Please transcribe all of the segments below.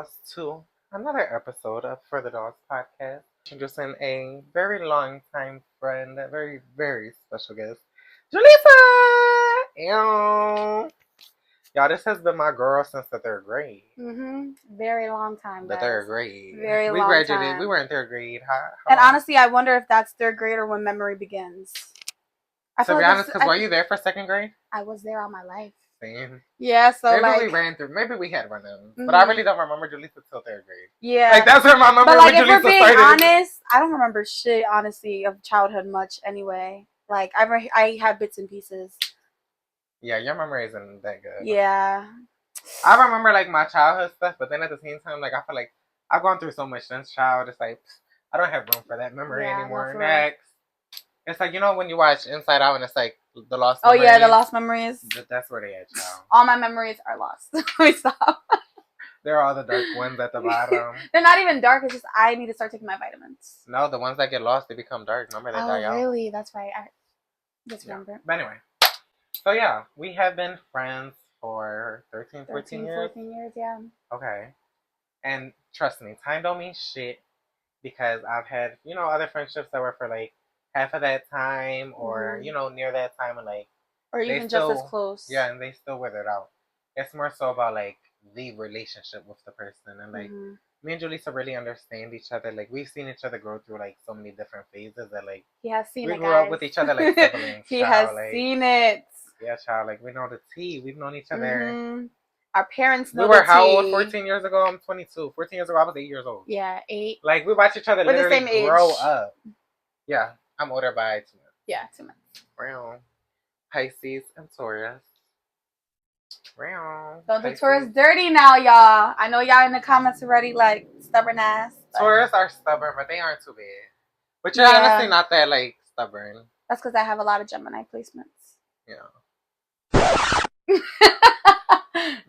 Dolls to another episode of For the Dolls podcast. Introducing a very long time friend, a very, very special guest, Julissa! Ew. Y'all, this has been my girl since the third grade. Very long time, The guys. third grade. Very we long graduated. time. We were in third grade. And honestly, I wonder if that's third grade or when memory begins. To be honest, because were you there for second grade? I was there all my life. Same. Yeah, so maybe we ran through. Maybe we had run-ins, but I really don't remember Julissa till third grade. Yeah, like that's where my memory. But like, if we're being started. honest, I don't remember shit honestly of childhood much anyway. Like I have bits and pieces. Yeah, your memory isn't that good. Yeah. I remember like my childhood stuff, but then at the same time, like I feel like I've gone through so much since child. It's like I don't have room for that memory anymore. Next. It's like, you know, when you watch Inside Out and it's like the lost memories. Oh, yeah, the lost memories. That's where they at, child. All my memories are lost. Let me stop. They're all the dark ones at the bottom. They're not even dark. It's just I need to start taking my vitamins. No, the ones that get lost, they become dark. Remember, they die out. Oh, really? That's right. I just remember. But anyway. So, yeah, we have been friends for 13, 14 years. 14 years, yeah. Okay. And trust me, time don't mean shit because I've had, you know, other friendships that were for like half of that time or, you know, near that time and like or even just as close. Yeah, and they still withered out. It's more so about like the relationship with the person and like me and Julissa really understand each other. Like we've seen each other grow through like so many different phases that like he has seen we it, grew guys. up with each other like siblings. He has seen it. Yeah, child, like we know the tea. We've known each other. Our parents know we were the how tea. old? 14 years ago? I'm 22. 14 years ago, I was 8 years old. Yeah, 8. Like we watched each other we're literally the same grow age. up. Yeah. I'm older by 2 months. Yeah, 2 months. Round. Pisces and Taurus. Round. Don't do Taurus dirty now, y'all. I know y'all in the comments already like stubborn ass. Taurus are stubborn, but they aren't too bad. But you're honestly not that like stubborn. That's because I have a lot of Gemini placements. Yeah.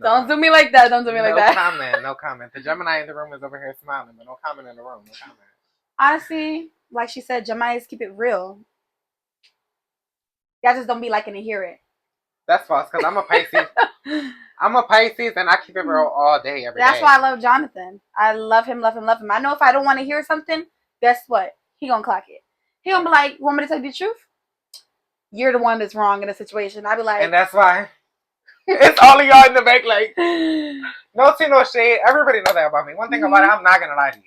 Don't do me like that. Don't do me like that. No comment. The Gemini in the room is over here smiling, but no comment in the room. No comment. Honestly, like she said, Geminis keep it real. Y'all just don't be liking to hear it. That's false, because I'm a Pisces. I'm a Pisces, and I keep it real all day, every day. That's why I love Jonathan. I love him, love him, love him. I know if I don't want to hear something, guess what? He gonna clock it. He gonna be like, want me to tell you the truth? You're the one that's wrong in a situation. I'd be like... And that's why... It's all of y'all in the back, like... No tea, no shade. Everybody knows that about me. One thing about it, I'm not gonna lie to you.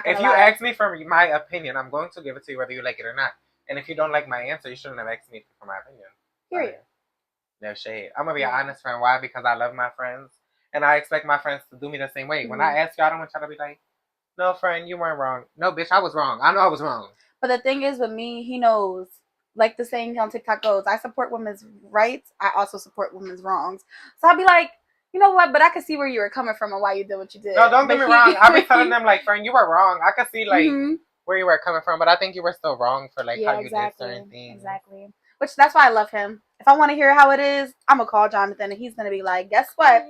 If you ask me for my opinion, I'm going to give it to you whether you like it or not. And if you don't like my answer, you shouldn't have asked me for my opinion. Period. No shade. I'm gonna be an honest friend. Why? Because I love my friends. And I expect my friends to do me the same way. When I ask you, I don't want y'all to be like, no, friend, you weren't wrong. No, bitch, I was wrong. I know I was wrong. But the thing is, with me, he knows. Like the saying on TikTok goes, I support women's rights. I also support women's wrongs. So I'll be like, you know what? But I can see where you were coming from and why you did what you did. No, don't get me wrong. I'll be telling them, like, friend, you were wrong. I could see, like, where you were coming from. But I think you were still wrong for, like, how you did certain things. Exactly. Which, that's why I love him. If I want to hear how it is, I'm going to call Jonathan. And he's going to be like, guess what?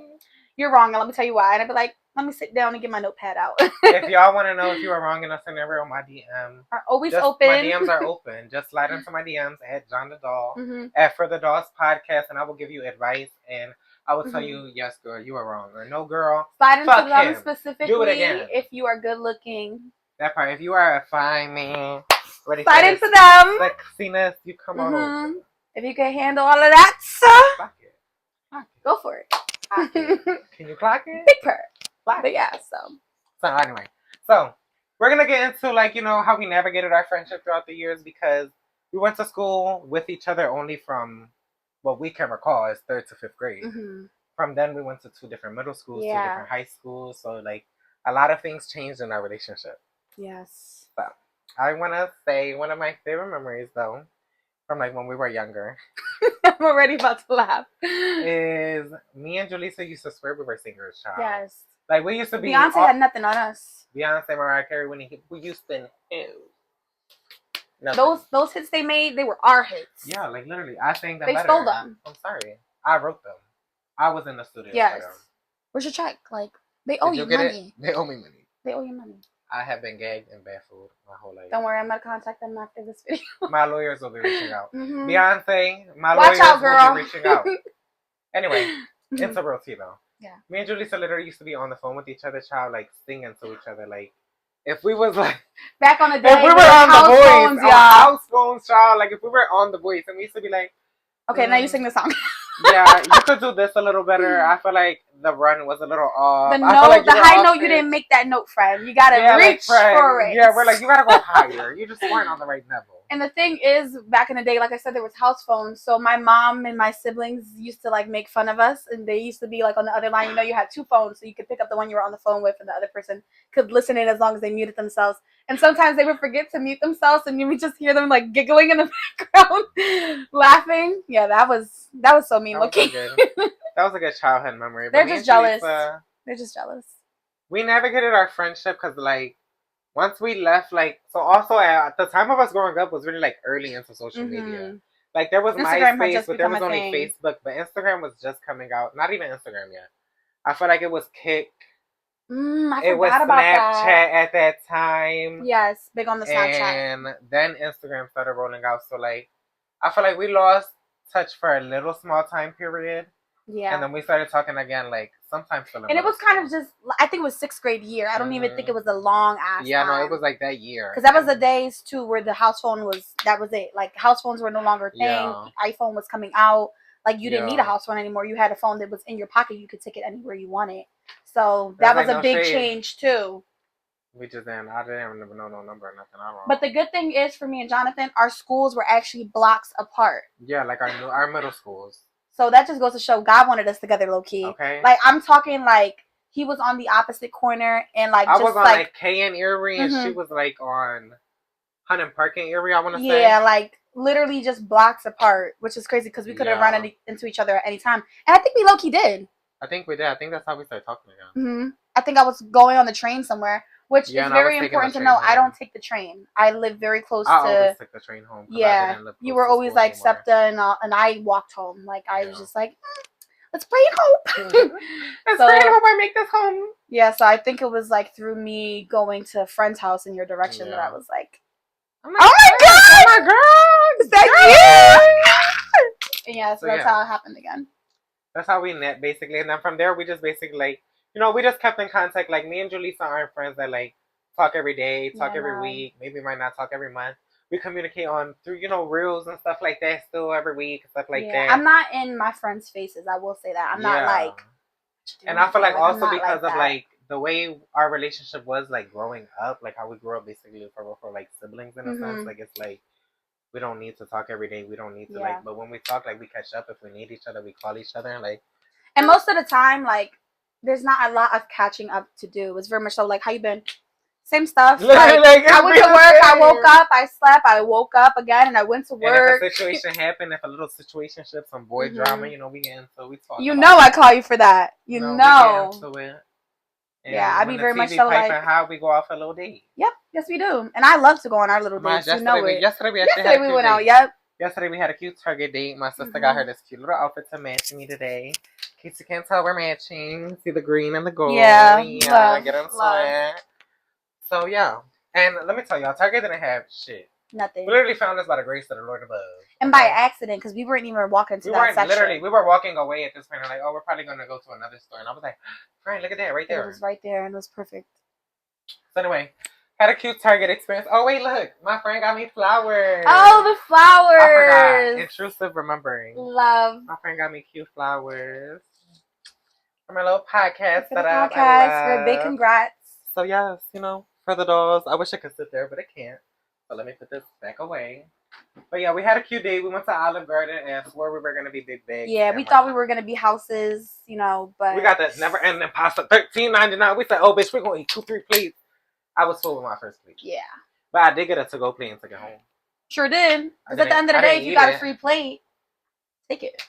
You're wrong. And let me tell you why. And I'll be like, let me sit down and get my notepad out. If y'all want to know if you were wrong in a scenario, my DMs are always open. My DMs are open. Just slide into my DMs at John the Doll, at For the Dolls Podcast, and I will give you advice. And I will tell you, yes, girl, you were wrong. Or no, girl, slide into them specifically. Do it again. If you are good looking. That part. If you are a fine man, ready slide into them. Sexiness, you come on over. If you can handle all of that, clock it. Go for it. Can you clock it? Big purr. But yeah, so anyway, we're gonna get into like, you know, how we navigated our friendship throughout the years, because we went to school with each other only from what we can recall as 3rd to 5th grade. From then we went to 2 different middle schools, 2 different high schools, so like a lot of things changed in our relationship. Yes. So I want to say one of my favorite memories though, from like when we were younger, I'm already about to laugh, is me and Julissa used to swear we were singers, child. Yes. Like, we used to be... Beyonce had nothing on us. Beyonce, Mariah Carey, we used to... Those hits they made, they were our hits. Yeah, like, literally. I sang them better. They stole them. I'm sorry. I wrote them. I was in the studio. Yes. Where's your check? Like, they owe you money. They owe me money. They owe you money. I have been gagged and baffled my whole life. Don't worry, I'm going to contact them after this video. My lawyers will be reaching out. Beyonce, my Watch lawyers out, girl. will be reaching out. Anyway, it's a real tea, though. Yeah. Me and Julissa literally used to be on the phone with each other, child, like singing to each other. Like, if we was like, back on the day, if we were on The Voice, phones, on house phones, child, like if we were on The Voice, and we used to be like, okay, now you sing the song. yeah, you could do this a little better. I feel like the run was a little off. The I feel note, like the high note, you didn't make that note, friend. You gotta reach for it. Yeah, we're like, you gotta go higher. You just weren't on the right level. And the thing is, back in the day, like I said, there was house phones. So my mom and my siblings used to like make fun of us, and they used to be like on the other line. You know, you had two phones, so you could pick up the one you were on the phone with, and the other person could listen in as long as they muted themselves. And sometimes they would forget to mute themselves, and you would just hear them like giggling in the background, laughing. Yeah, that was so mean looking. That was a good childhood memory. They're just jealous. They're just jealous. We navigated our friendship because like once we left, like, so also at the time of us growing up was really like early into social media. Like there was Instagram MySpace, but there was only Facebook, but Instagram was just coming out. Not even Instagram yet. I feel like it was Kick. It was Snapchat at that time. Yes, big on the Snapchat. And then Instagram started rolling out. So like, I feel like we lost touch for a little small time period. Yeah. And then we started talking again, like sometimes. And it was kind of just, I think it was 6th grade year. I don't even think it was a long ass. Yeah, no, it was like that year. Because that was the days too where the house phone was. That was it. Like house phones were no longer a thing. Yeah. iPhone was coming out. Like you didn't need a house phone anymore. You had a phone that was in your pocket. You could take it anywhere you wanted. So that was a big change too. We just didn't. I didn't even know no number or nothing. I don't know. But the good thing is for me and Jonathan, our schools were actually blocks apart. Yeah, like our middle schools. So that just goes to show God wanted us together, low key. Okay. Like I'm talking like he was on the opposite corner and like I was on like K and Erie and she was like on Hunt and Park and Erie. I want to say. Yeah, like literally just blocks apart, which is crazy because we could have run into each other at any time, and I think we low key did. I think we did. I think that's how we started talking again. I think I was going on the train somewhere, which is very important to know. Home. I don't take the train. I live very close to. I always took the train home. Yeah, you were always like SEPTA, and I walked home. Like I was just like, let's pray and hope. Let's pray and hope I make this home. Yeah, so I think it was like through me going to a friend's house in your direction that I was like, oh my god, is that you? And yeah, so that's how it happened again. That's how we met, basically. And then from there, we just basically, like, you know, we just kept in contact. Like, me and Julissa aren't friends that, like, talk every day, talk every week. Maybe might not talk every month. We communicate on through, you know, reels and stuff like that still every week, stuff like that. I'm not in my friends' faces. I will say that. I'm not, like... And I feel like also because of, like, the way our relationship was, like, growing up, like, how we grew up basically for like, siblings in a sense. Like, it's, like... We don't need to talk every day. We don't need to like, but when we talk, like we catch up. If we need each other, we call each other. Like, and most of the time, like, there's not a lot of catching up to do. It's very much so like, how you been? Same stuff. Like, I went to work. I woke up. I slept. I woke up again, and I went to work. And if a situation happened, if a little situationship, some boy drama, you know, we get into. We talk. You know, I call you for that. You know. We get into it. And yeah, I'd be very much so like how we go off a little date. Yep, yes we do, and I love to go on our little dates. You know it. Yesterday we went out. Yep. Yesterday we had a cute Target date. My sister got her this cute little outfit to match me today. In case you can't tell, we're matching. See the green and the gold. Yeah, get into it. So yeah, and let me tell y'all, Target didn't have shit. Nothing. We literally found this by the grace of the Lord above. And by accident, because we weren't even walking to that section. Literally, we were walking away at this point. And like, oh, we're probably going to go to another store. And I was like, Frank, look at that right there. It was right there, and it was perfect. So anyway, had a cute Target experience. Oh, wait, look. My friend got me flowers. Oh, the flowers. I forgot. Intrusive remembering. Love. My friend got me cute flowers. For my little podcast for the podcast. For a big congrats. So, yes, you know, for the dolls. I wish I could sit there, but I can't. So let me put this back away. But yeah, we had a cute day. We went to Olive Garden and swore we were going to be big. Yeah, we thought we were going to be houses, you know, but... We got that never-ending pasta, $13.99. We said, oh, bitch, we're going to eat 2-3 plates. I was full with my first plate. Yeah. But I did get a to-go plate and took it home. Sure did. Because at the end of the day, if you got a free plate, take it.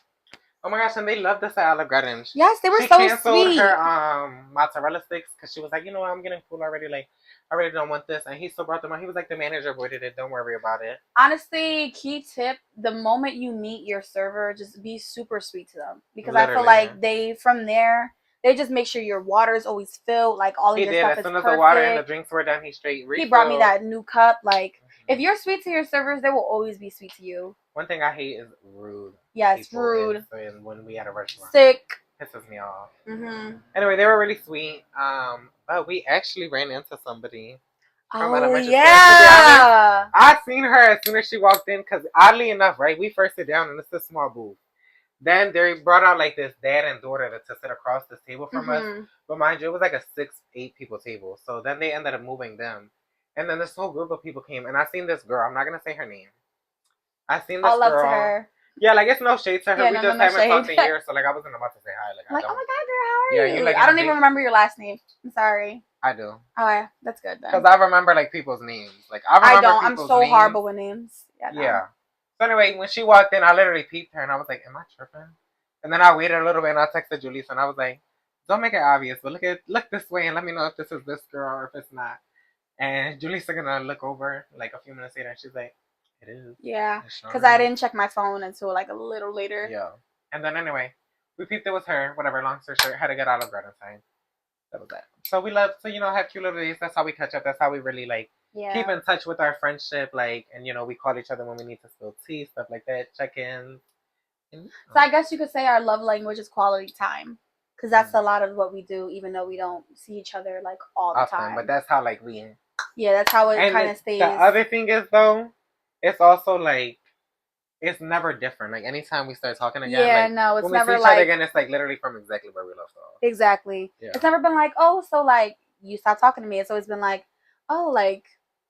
Oh my gosh, and they loved us at Olive Garden. Yes, they were so sweet. She canceled her mozzarella sticks because she was like, you know what, I'm getting full already. Like, I really don't want this. And he still brought them out. He was like, the manager avoided it. Don't worry about it. Honestly, key tip, the moment you meet your server, just be super sweet to them. Because I feel like from there, they just make sure your water is always filled. Like, all of your stuff is perfect. As soon as the water and the drinks were done, he straight refilled. He brought me that new cup. Like, if you're sweet to your servers, they will always be sweet to you. One thing I hate is rude. Yes, rude. And when we at a restaurant. Sick. pisses me off. Mm-hmm. Anyway, they were really sweet. But we actually ran into somebody from Oh elementary school. And to be honest, yeah. I seen her as soon as she walked in because oddly enough, right, we first sit down and it's a small booth. Then they brought out like this dad and daughter to sit across this table from us. Mm-hmm. But mind you, it was like a 6, 8 people table. So then they ended up moving them. And then this whole group of people came and I seen this girl. I'm not gonna say her name. I seen this All love to girl. her. Yeah, like it's no shade to her. Yeah, we no, just no haven't shade. talked in years, so like I wasn't about to say hi. Like I'm I like, oh don't. my god, girl, how are Yeah, you? you like I don't big. even remember your last name. I'm sorry. I do. Oh yeah, that's good then. Because I remember like people's names. Like I I remember don't. I'm people's so names. horrible with names. Yeah. No. Yeah. So anyway, when she walked in, I literally peeped her and I was like, "Am I tripping?" And then I waited a little bit and I texted Julissa and I was like, "Don't make it obvious, but look this way and let me know if this is this girl or if it's not." And Julissa gonna look over like a few minutes later and she's like, "It is." Yeah, because I didn't check my phone until like a little later. Yeah. And then anyway, we peeped it was her. Whatever. Long story short, had to get out of Greta time. That was that. So we love to have cute little days. That's how we catch up. That's how we really like keep in touch with our friendship. Like, and we call each other when we need to spill tea, stuff like that, check ins. So I guess you could say our love language is quality time, because that's a lot of what we do, even though we don't see each other like all the time. But that's how like we. Yeah, that's how it kind of stays. The other thing is though, it's also like it's never different. Like anytime we start talking again, yeah, like, no, it's when never we see each like other again, it's like literally from exactly where we left off. Exactly. Yeah. It's never been like, oh, so like you stopped talking to me. It's always been like, oh, like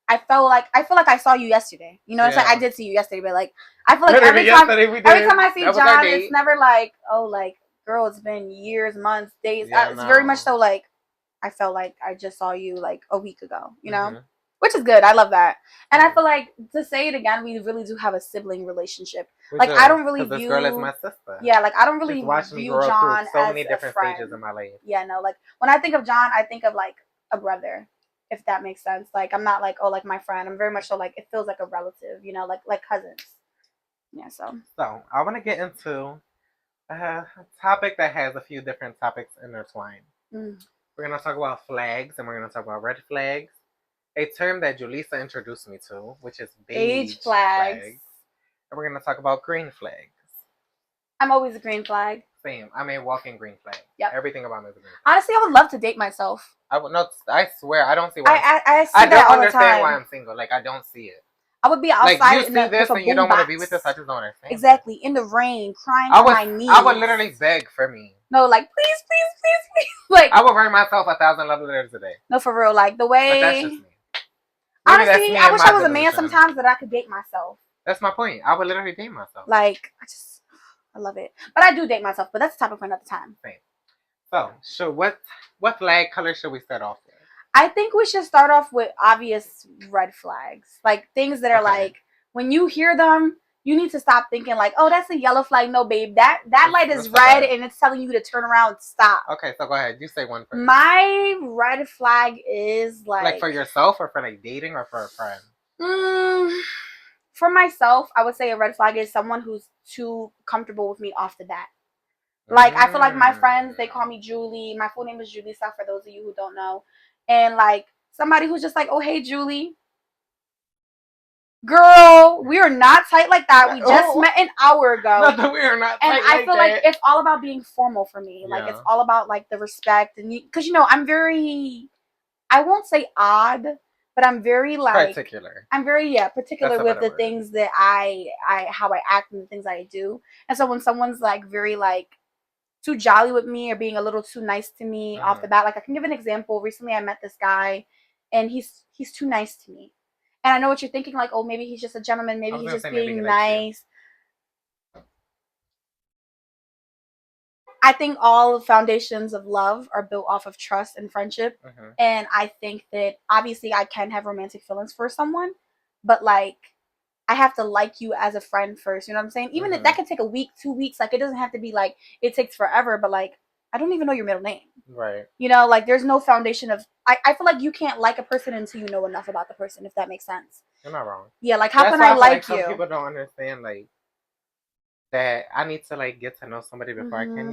I feel like I saw you yesterday. You know what I'm saying? I did see you yesterday, but like I feel like literally every time I see John, it's never like, oh, like girl, it's been years, months, days. Yeah, it's very much so like I felt like I just saw you like a week ago. You know. Which is good. I love that. And I feel like, to say it again, we really do have a sibling relationship. Like, I don't really view... this girl is my sister. Yeah, like, I don't really view John so as many different a friend. stages in my life. Yeah, no, like, when I think of John, I think of, like, a brother, if that makes sense. Like, I'm not like, oh, like, my friend. I'm very much so, like, it feels like a relative, you know, like cousins. Yeah, so. So, I want to get into a topic that has a few different topics intertwined. We're going to talk about flags, and we're going to talk about red flags. A term that Julissa introduced me to, which is beige flags. And we're going to talk about green flags. I'm always a green flag. Same. I'm a walking green flag. Yep. Everything about me is a green flag. Honestly, I would love to date myself. I swear, I don't see why. I don't understand why I'm single. Like, I don't see it. I would be outside like, you see this and you don't want to be with this. I just don't understand. Exactly. In the rain, crying on my knees. I would literally beg for me. No, like, please. Like, I would write myself 1,000 love letters a day. No, for real. Like, the way... But that's just me. Honestly, I wish I was a man sometimes that I could date myself. That's my point. I would literally date myself. Like, I love it. But I do date myself, but that's a topic for another time. Same. So what flag color should we start off with? I think we should start off with obvious red flags. Like, things that are like, when you hear them, you need to stop thinking like, oh, that's a yellow flag. No, babe, that light is red and it's telling you to turn around and stop. Okay, so go ahead. You say one first. My red flag is like for yourself or for like dating or for a friend? For myself, I would say a red flag is someone who's too comfortable with me off the bat. Like, I feel like my friends, they call me Julie. My full name is Julissa, for those of you who don't know. And like somebody who's just like, oh, hey, Julie. Girl, we are not tight like that. We just met an hour ago. Not that we are not tight. And I feel like it's all about being formal for me. Like, it's all about like the respect. And because, I'm very, I won't say odd, but I'm very like particular. I'm very particular with the things that how I act and the things I do. And so when someone's like very like too jolly with me or being a little too nice to me off the bat, like I can give an example. Recently, I met this guy, and he's too nice to me. And I know what you're thinking, like, oh, maybe he's just a gentleman. Maybe he's just being nice. I think all foundations of love are built off of trust and friendship. And I think that obviously I can have romantic feelings for someone, but like I have to like you as a friend first. You know what I'm saying? Even if that could take a week, 2 weeks. Like, it doesn't have to be like it takes forever, but like I don't even know your middle name. Right. Like there's no foundation of I feel like you can't like a person until you know enough about the person, if that makes sense. You're not wrong. Yeah, like how can I like you? Some people don't understand like that I need to like get to know somebody before I can,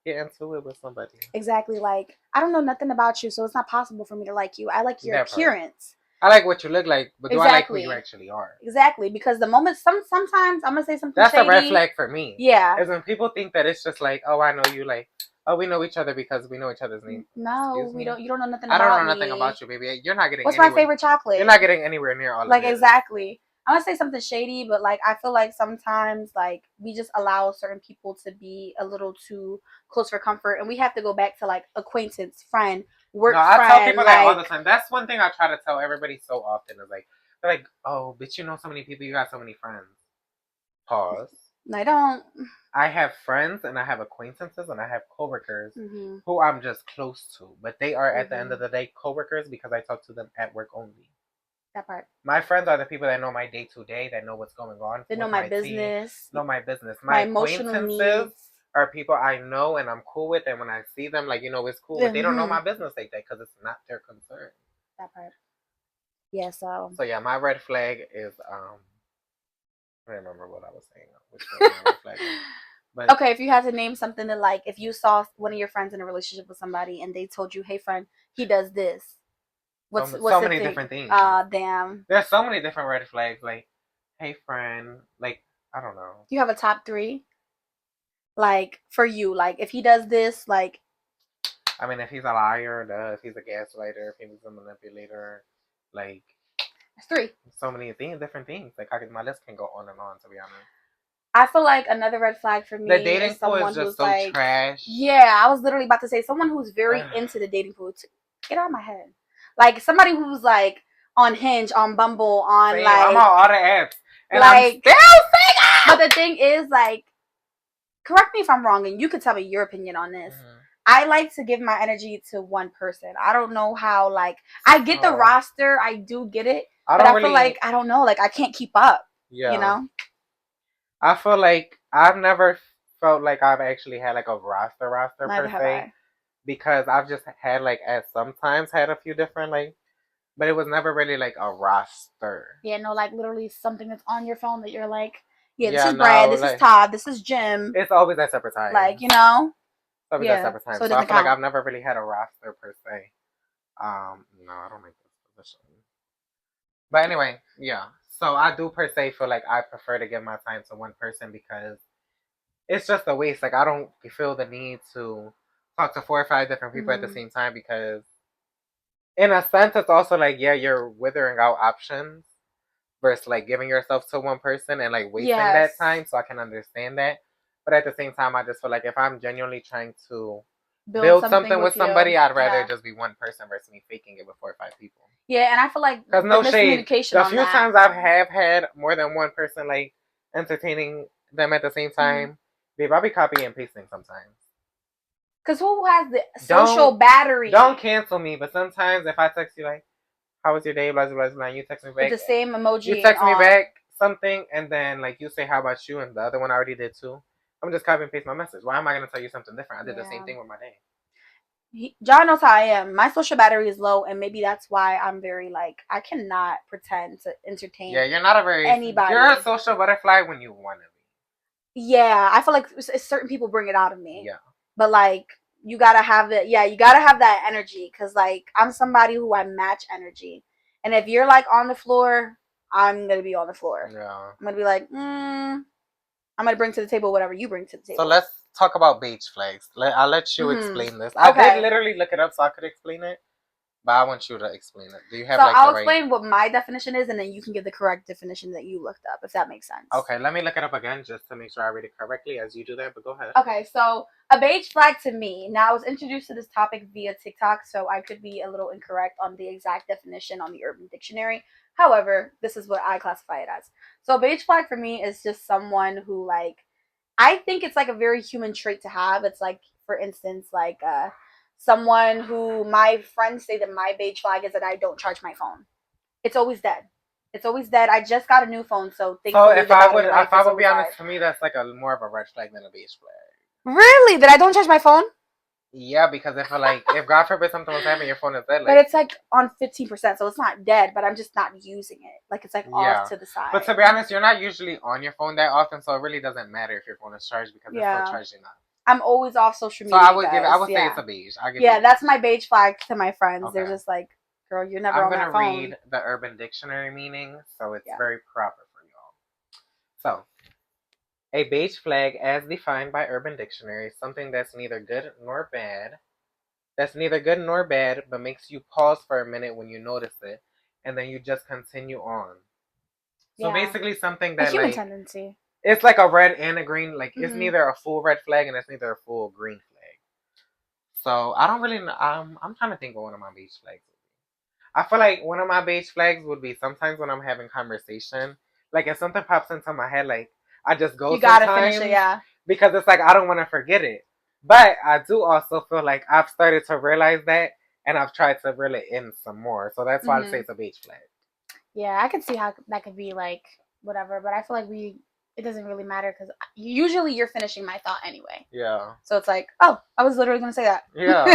get into it with somebody. Exactly. Like, I don't know nothing about you, so it's not possible for me to like you. I like your appearance. I like what you look like, but do I like who you Exactly. actually are? Exactly, because the moment sometimes I'm gonna say something That's shady. a red flag for me. Yeah. Is when people think that it's just like, oh, I know you, like, oh, we know each other because we know each other's name. No, Excuse we me? don't. You don't know nothing I don't about know nothing me. about you, baby. You're not getting What's anywhere. my favorite chocolate? You're not getting anywhere near all like of this. exactly. I'm gonna say something shady, but like I feel like sometimes like we just allow certain people to be a little too close for comfort, and we have to go back to like acquaintance, friend, work No, I friend. tell people that all the like time. That's one thing I try to tell everybody so often is like, they're like, oh, bitch, you know so many people, you got so many friends. Pause. I don't. I have friends and I have acquaintances and I have coworkers Mhm. who I'm just close to, but they are at the end Mhm. of the day coworkers because I talk to them at work only. That part. My friends are the people that know my day to day, that know what's going on. They know with my team, business, know my business. my My emotional acquaintances needs. are people I know and I'm cool with, and when I see them, like, you know, it's cool, but they don't know my Mhm. business like that because it's not their concern. That part. Yeah. So. So yeah, my red flag is I don't remember what I was saying. Which one my red flag is. But Okay, if you had to name something that like if you saw one of your friends in a relationship with somebody and they told you, "Hey, friend, he does this." What's so the many thing? different things. Damn. There's so many different red flags. Like, hey friend, like, I don't know. You have a top three? Like for you, like if he does this, like I mean, if he's a liar, if he's a gaslighter, if he's a manipulator, like, it's three. so many things, different things. Like, my list can go on and on. To be honest, I feel like another red flag for me the dating is pool someone is just who's so like, trash. yeah, I was literally about to say someone who's very into the dating pool. Get out of my head. Like somebody who's like on Hinge, on Bumble, on Same. like I'm on all the apps, and like, I'm still single. But the thing is, like, correct me if I'm wrong, and you could tell me your opinion on this. Mm-hmm. I like to give my energy to one person. I don't know how. Like, I get the roster, I do get it, but I feel like I don't know. Like, I can't keep up. Yeah. You know. I feel like I've never felt like I've actually had like a roster Neither per have se I. because I've just had like at sometimes had a few different like, but it was never really like a roster. Yeah, no, like literally something that's on your phone that you're like, yeah, this Yeah, is Brad, no, this is like Todd, this is Jim. it's always at separate times. Like, you know. Always at Yeah. separate times. So it So I doesn't feel like count. I've never really had a roster per se. No, I don't like this position. But anyway, yeah. So I do per se feel like I prefer to give my time to one person because it's just a waste. Like I don't feel the need to talk to 4 or 5 different people at the same time because in a sense it's also like, yeah, you're withering out options versus like giving yourself to one person and like wasting that time, so I can understand that. But at the same time I just feel like if I'm genuinely trying to build something with somebody, I'd rather just be one person versus me faking it with 4 or 5 people. Yeah, and I feel like because no shade, miscommunication the on few that. times I've had more than one person like entertaining them at the same time, babe, I'll be copying and pasting sometimes. Because who has the social battery? Don't cancel me, but sometimes if I text you like, how was your day, blah blah blah, and you text me back with the same emoji, you text me back something, and then like you say how about you, and the other one already did too. I'm just copy and paste my message. Why am I gonna tell you something different? I did the same thing with my day. John knows how I am. My social battery is low, and maybe that's why I'm very like I cannot pretend to entertain. Yeah, you're not a very anybody. You're a social butterfly when you want to be. Yeah, I feel like certain people bring it out of me. Yeah, but like you gotta have it. Yeah, you gotta have that energy because like I'm somebody who I match energy, and if you're like on the floor, I'm gonna be on the floor. Yeah, I'm gonna be like, I'm gonna bring to the table whatever you bring to the table. So let's talk about beige flags. I'll let you explain this. I did literally look it up so I could explain it, but I want you to explain it. Do you have I'll explain what my definition is, and then you can give the correct definition that you looked up, if that makes sense. Okay, let me look it up again just to make sure I read it correctly as you do that, but go ahead. Okay, so a beige flag to me. Now, I was introduced to this topic via TikTok, so I could be a little incorrect on the exact definition on the Urban Dictionary. However, this is what I classify it as. So, a beige flag for me is just someone who, like, I think it's like a very human trait to have. It's like, for instance, like someone who my friends say that my beige flag is that I don't charge my phone. It's always dead. It's always dead. I just got a new phone, so thankfully if I would be honest, to me that's like a more of a red flag than a beige flag. Really? That I don't charge my phone? Yeah, because if God forbid something was happening, your phone is dead. Like, but it's like on 15%, so it's not dead, but I'm just not using it. Like it's like off to the side. But to be honest, you're not usually on your phone that often, so it really doesn't matter if your phone is charged because it's still charging up. I'm always off social media. So I would say it's a beige. That's my beige flag to my friends. Okay. They're just like, Girl, you're never I'm on gonna that phone. read the Urban Dictionary meaning, so it's Yeah. very proper for y'all. So, a beige flag, as defined by Urban Dictionary, is something that's neither good nor bad. That's neither good nor bad, but makes you pause for a minute when you notice it, and then you just continue on. So Yeah. basically, something A that human like tendency. it's like a red and a green. Like it's Mhm. neither a full red flag and it's neither a full green flag. So I don't really know. I'm trying to think of one of my beige flags. I feel like one of my beige flags would be sometimes when I'm having conversation, like if something pops into my head, like I just go You gotta finish it, sometimes yeah. because it's like I don't want to forget it. But I do also feel like I've started to realize that, and I've tried to reel it in some more. So that's why I say Mhm. it's a beige flag. Yeah, I could see how that could be like whatever, but I feel like it doesn't really matter because usually you're finishing my thought anyway. Yeah. So it's like, oh, I was literally gonna say that. Yeah.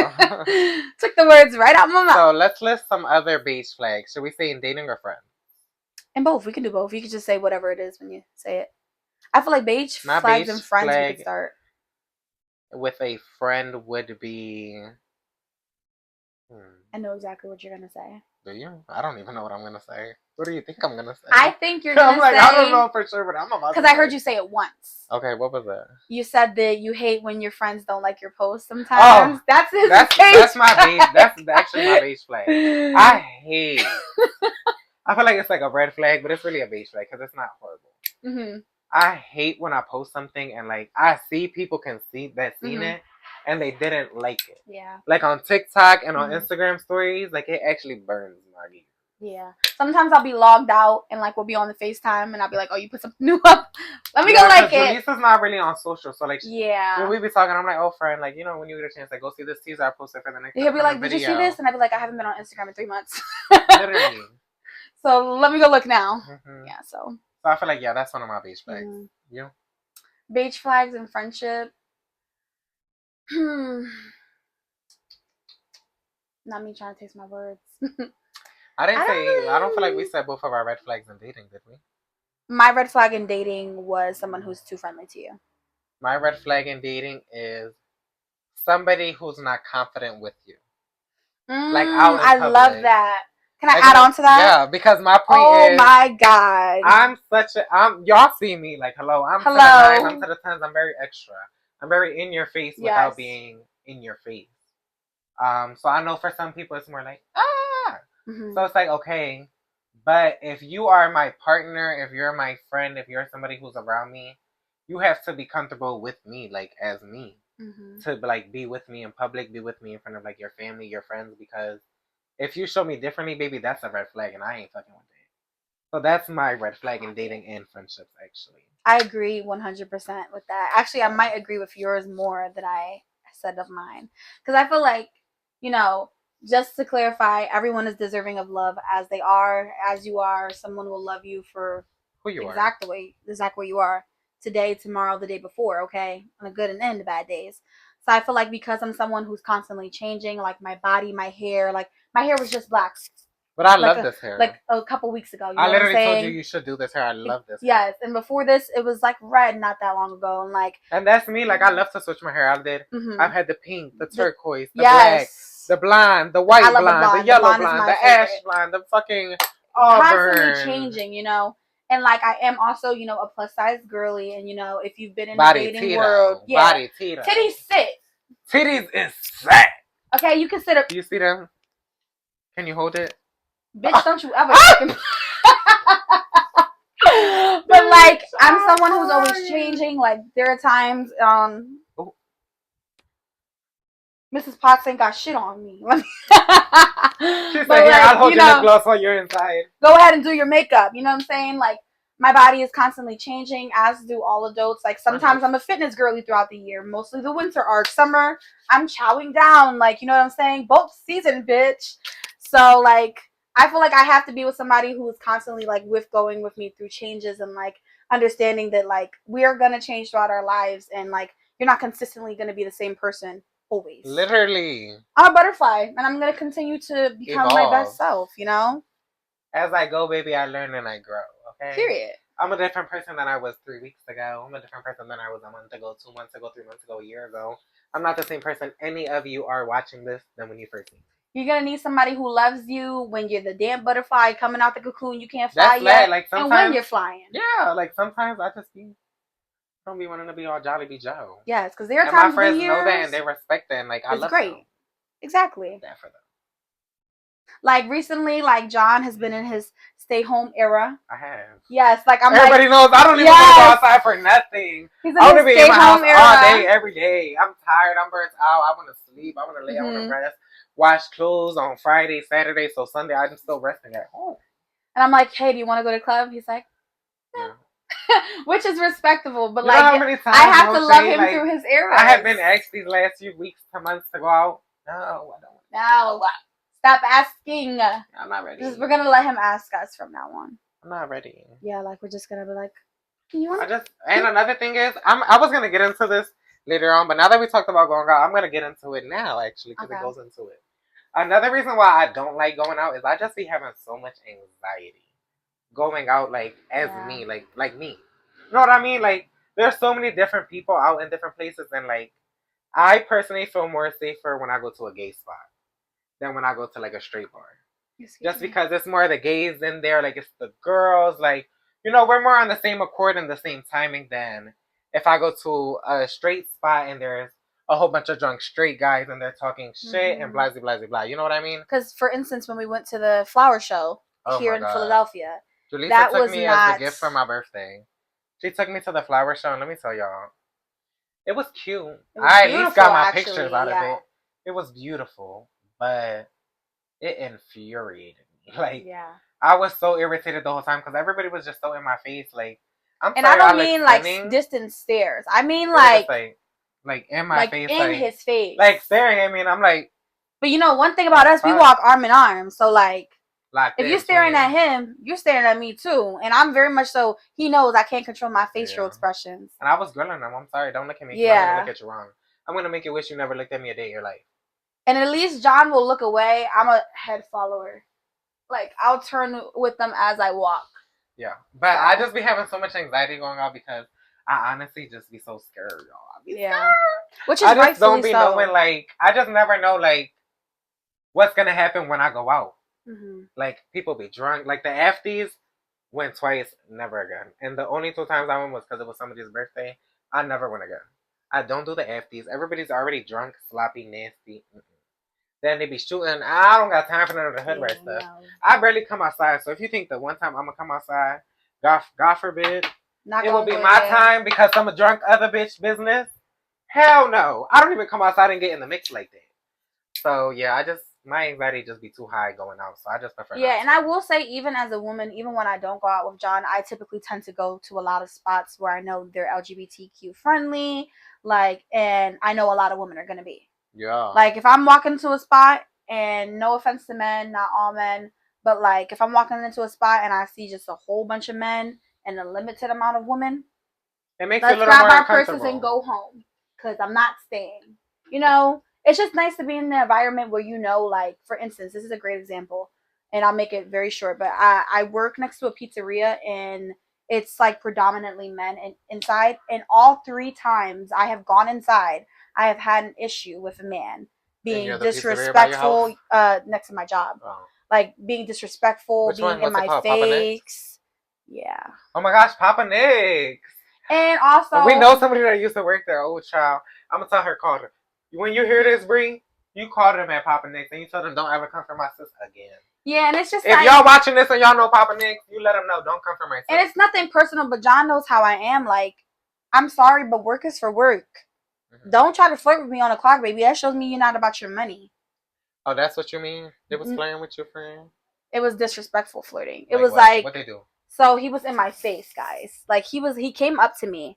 Took the words right out my mouth. So let's list some other beige flags. Should we say in dating or friends? And both, we can do both. You can just say whatever it is when you say it. I feel like beige My flags beige and friends we could flag start. with a friend would be. I know exactly what you're gonna say. Do you? I don't even know what I'm gonna say. What do you think I'm gonna say? I think you're I'm gonna like, say. I don't know for sure, but I'm about to. Because I heard you say it once. Okay, what was that? You said that you hate when your friends don't like your posts sometimes. Oh, that's my beige. That's actually my beige flag. I hate. I feel like it's like a red flag, but it's really a beige flag because it's not horrible. Mm-hmm. I hate when I post something and like I see people can see that seen it and they didn't like it. Yeah. Like on TikTok and on Instagram stories, like it actually burns my gear. Yeah. Sometimes I'll be logged out and like we'll be on the FaceTime and I'll be like, oh, you put something new up. Let me go like it. Lisa's not really on social, so like yeah. when we be talking, I'm like, oh friend, like you know when you get a chance, like go see this teaser I posted for the next. He'll be like, did video. you see this? And I'll be like, I haven't been on Instagram in 3 months. Literally. So let me go look now. Yeah. So I feel like that's one of my beige flags. You? Beige flags and friendship. Not me trying to taste my words. I don't feel like we said both of our red flags in dating, did we? My red flag in dating was someone who's too friendly to you. My red flag in dating is somebody who's not confident with you. Like out in I public. love that. Can I like, add on to that? Yeah, because my point is. Oh my god. Y'all see me like hello. I'm to the 9, I'm to the 10s. I'm very extra. I'm very in your face without being in your face. So I know for some people it's more like So it's like okay, but if you are my partner, if you're my friend, if you're somebody who's around me, you have to be comfortable with me, like as me, to like be with me in public, be with me in front of like your family, your friends, because if you show me differently, baby, that's a red flag, and I ain't fucking with it. So that's my red flag in dating and friendships, actually. I agree 100% with that. Actually, I might agree with yours more than I said of mine. Because I feel like, you know, just to clarify, everyone is deserving of love as they are, as you are. Someone will love you for who you exact way you are today, tomorrow, the day before, okay? On the good and the bad days. So I feel like because I'm someone who's constantly changing, like my body, my hair was just black. But I love this hair. Like a couple weeks ago. You know I literally what I'm told you should do this hair. I love this hair. Yes, and before this, it was like red not that long ago. And like. And that's me. Like, I love to switch my hair. I did. I've had the pink, the turquoise, the black, the blonde, the white blonde, the yellow blonde, the ash blonde, the fucking auburn. Constantly changing, you know. And like I am also, you know, a plus size girly, and you know, if you've been in the dating world, titties sit. Titties is set. Okay, you can sit up. Do you see them? Can you hold it? Bitch, don't you ever fucking. But like, I'm someone who's always changing. Like, there are times, Mrs. Potts ain't got shit on me. She's like, yeah, I'll hold your lip gloss while you're inside. Go ahead and do your makeup. You know what I'm saying? Like, my body is constantly changing, as do all adults. Like, sometimes I'm a fitness girly throughout the year. Mostly the winter arc. Summer, I'm chowing down. Like, you know what I'm saying? Both season, bitch. So, like, I feel like I have to be with somebody who is constantly, like, going with me through changes and, like, understanding that, like, we are going to change throughout our lives. And, like, you're not consistently going to be the same person always. Literally. I'm a butterfly, and I'm going to continue to become my best self, you know? As I go, baby, I learn and I grow, okay? Period. I'm a different person than I was 3 weeks ago. I'm a different person than I was a month ago, 2 months ago, 3 months ago, a year ago. I'm not the same person any of you are watching this than when you first meet me. You're gonna need somebody who loves you when you're the damn butterfly coming out the cocoon. You can't fly That's yet, lit. Like and when sometimes, you're flying. yeah. Like sometimes I just be don't be wanting to be all Jolly be Joe. Yes, because there are And my times when friends know that yours and they respect that and like I is love them. great. Exactly. That for them. Like recently, like John has been in his stay home era. I have. Yes, like I'm Everybody like, knows I don't even want to go yes, outside for nothing. he's I in want his to be in stay my house home all day, era. every day. I'm tired. I'm burnt out. I want to sleep. I want to lay. I want to Hmm. rest. Wash clothes on Friday, Saturday. So Sunday, I'm still resting at home. And I'm like, hey, do you want to go to the club? He's like, Yeah. which is respectable, but You know like how many I times, have no to love shade, him like through his I have eras. been asked these last few weeks to months to go out. No, I don't. No, stop asking. I'm not ready. We're gonna let him ask us from now on. I'm not ready. Yeah, like we're just gonna be like, you want? I just and another thing is I was gonna get into this later on, but now that we talked about going out, I'm gonna get into it now actually because it goes into it. Another reason why I don't like going out is I just be having so much anxiety going out like as me, like me. You know what I mean? Like there's so many different people out in different places, and like I personally feel more safer when I go to a gay spot than when I go to like a straight bar. Just because it's more the gays in there, like it's the girls, like we're more on the same accord and the same timing than if I go to a straight spot and there's a whole bunch of drunk straight guys and they're talking shit and blah blah blah blah. You know what I mean? Because for instance, when we went to the flower show here in Philadelphia, Julissa that took was me not as a gift for my birthday. She took me to the flower show, and let me tell y'all, it was cute. I at least got my pictures out of it. It was beautiful, but it infuriated me. Like, I was so irritated the whole time because everybody was just so in my face. Like, I'm and sorry, I don't mean like distant stares. I mean like in my face, in his face, like staring at me, and I'm like. But one thing about us, we walk arm in arm. So like, if you're staring at him, you're staring at me too. And I'm very much so. He knows I can't control my facial expressions. And I was grilling him. I'm sorry. Don't look at me. Yeah. I'm gonna look at you wrong. I'm gonna make you wish you never looked at me a day in your life. And at least John will look away. I'm a head follower. Like I'll turn with them as I walk. Yeah, but I just be having so much anxiety going out because I honestly just be so scared, y'all. I be scared. Which is I just don't be knowing like I just never know like what's gonna happen when I go out. Mm-hmm. Like people be drunk. Like the afties went twice, never again. And the only 2 times I went was because it was somebody's birthday. I never went again. I don't do the afties. Everybody's already drunk, sloppy, nasty. Mm-mm. Then they be shooting. I don't got time for none of the hood rat stuff. No. I barely come outside. So if you think that one time I'm gonna come outside, God forbid, it will be my time because some drunk other bitch business. Hell no. I don't even come outside and get in the mix like that. So yeah, my anxiety just be too high going out. So I just prefer. Yeah, and I will say, even as a woman, even when I don't go out with John, I typically tend to go to a lot of spots where I know they're LGBTQ friendly. Like, and I know a lot of women are gonna be. Yeah. Like if I'm walking to a spot, and no offense to men, not all men, but like if I'm walking into a spot and I see just a whole bunch of men and a limited amount of women, it makes let's grab our purses and go home because I'm not staying. It's just nice to be in the environment where like for instance, this is a great example, and I'll make it very short. But I work next to a pizzeria and it's like predominantly men inside, and all 3 times I have gone inside, I have had an issue with a man being disrespectful next to my job. Oh. Like being disrespectful, being in my face. Yeah. Oh my gosh, Papa Nick's. And also, we know somebody that used to work there. Oh, child. I'm gonna tell her, call her. When you hear this, Bree, you call them at Papa Nick's and you tell them don't ever come for my sis again. Yeah, and it's just if y'all watching this and y'all know Papa Nick's, you let them know don't come for my sis. And it's nothing personal, but John knows how I am. Like, I'm sorry, but work is for work. Mm-hmm. Don't try to flirt with me on the clock, baby. That shows me you're not about your money. Oh, that's what you mean? They was flirting with your friend? It was disrespectful flirting. It was like what they do? So he was in my face, guys. Like he came up to me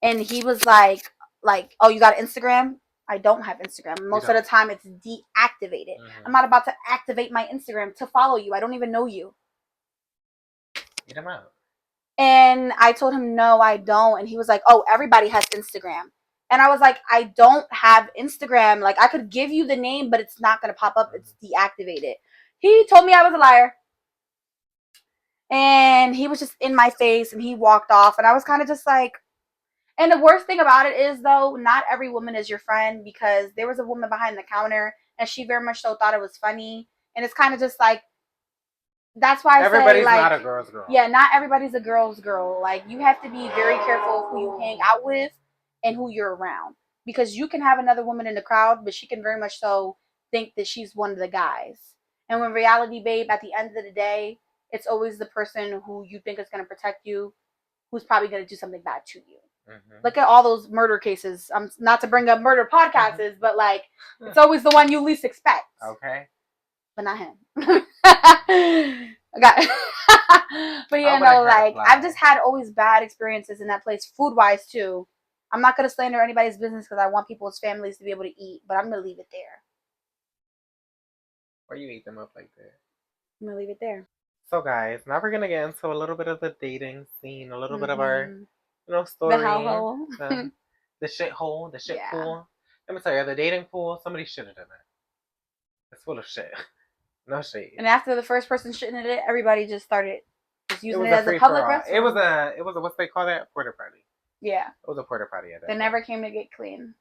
and he was like, oh, you got Instagram? I don't have Instagram. Most of the time it's deactivated. Mm-hmm. I'm not about to activate my Instagram to follow you. I don't even know you. Get him out. And I told him, no, I don't. And he was like, oh, everybody has Instagram. And I was like, I don't have Instagram. Like, I could give you the name, but it's not going to pop up. It's deactivated. He told me I was a liar. And he was just in my face and he walked off. And I was kind of just like, and the worst thing about it is, though, not every woman is your friend, because there was a woman behind the counter and she very much so thought it was funny. And it's kind of just like, that's why I Everybody's say, like, not a girl's girl. yeah, not everybody's a girl's girl. Like, you have to be very careful of who you hang out with and who you're around, because you can have another woman in the crowd, but she can very much so think that she's one of the guys. And when reality, babe, at the end of the day, it's always the person who you think is going to protect you who's probably going to do something bad to you. Mm-hmm. Look at all those murder cases. Not to bring up murder podcasts, mm-hmm. but like, it's always the one you least expect. Okay. But not him. I got but yeah, no, like, I've just had always bad experiences in that place, food wise too. I'm not gonna slander anybody's business because I want people's families to be able to eat, but I'm gonna leave it there. Why you eat them up like that? I'm gonna leave it there. So guys, now we're gonna get into a little bit of the dating scene, a little bit of our, story. The hellhole. The shithole, the shit pool. Let me tell you, the dating pool, somebody shitted in it. It's full of shit. No shade. And after the first person shitting in it, everybody just started just using it as a public restroom. It was a what's they call that? Porta potty. Yeah. It was a porta potty at that. They never came to get clean.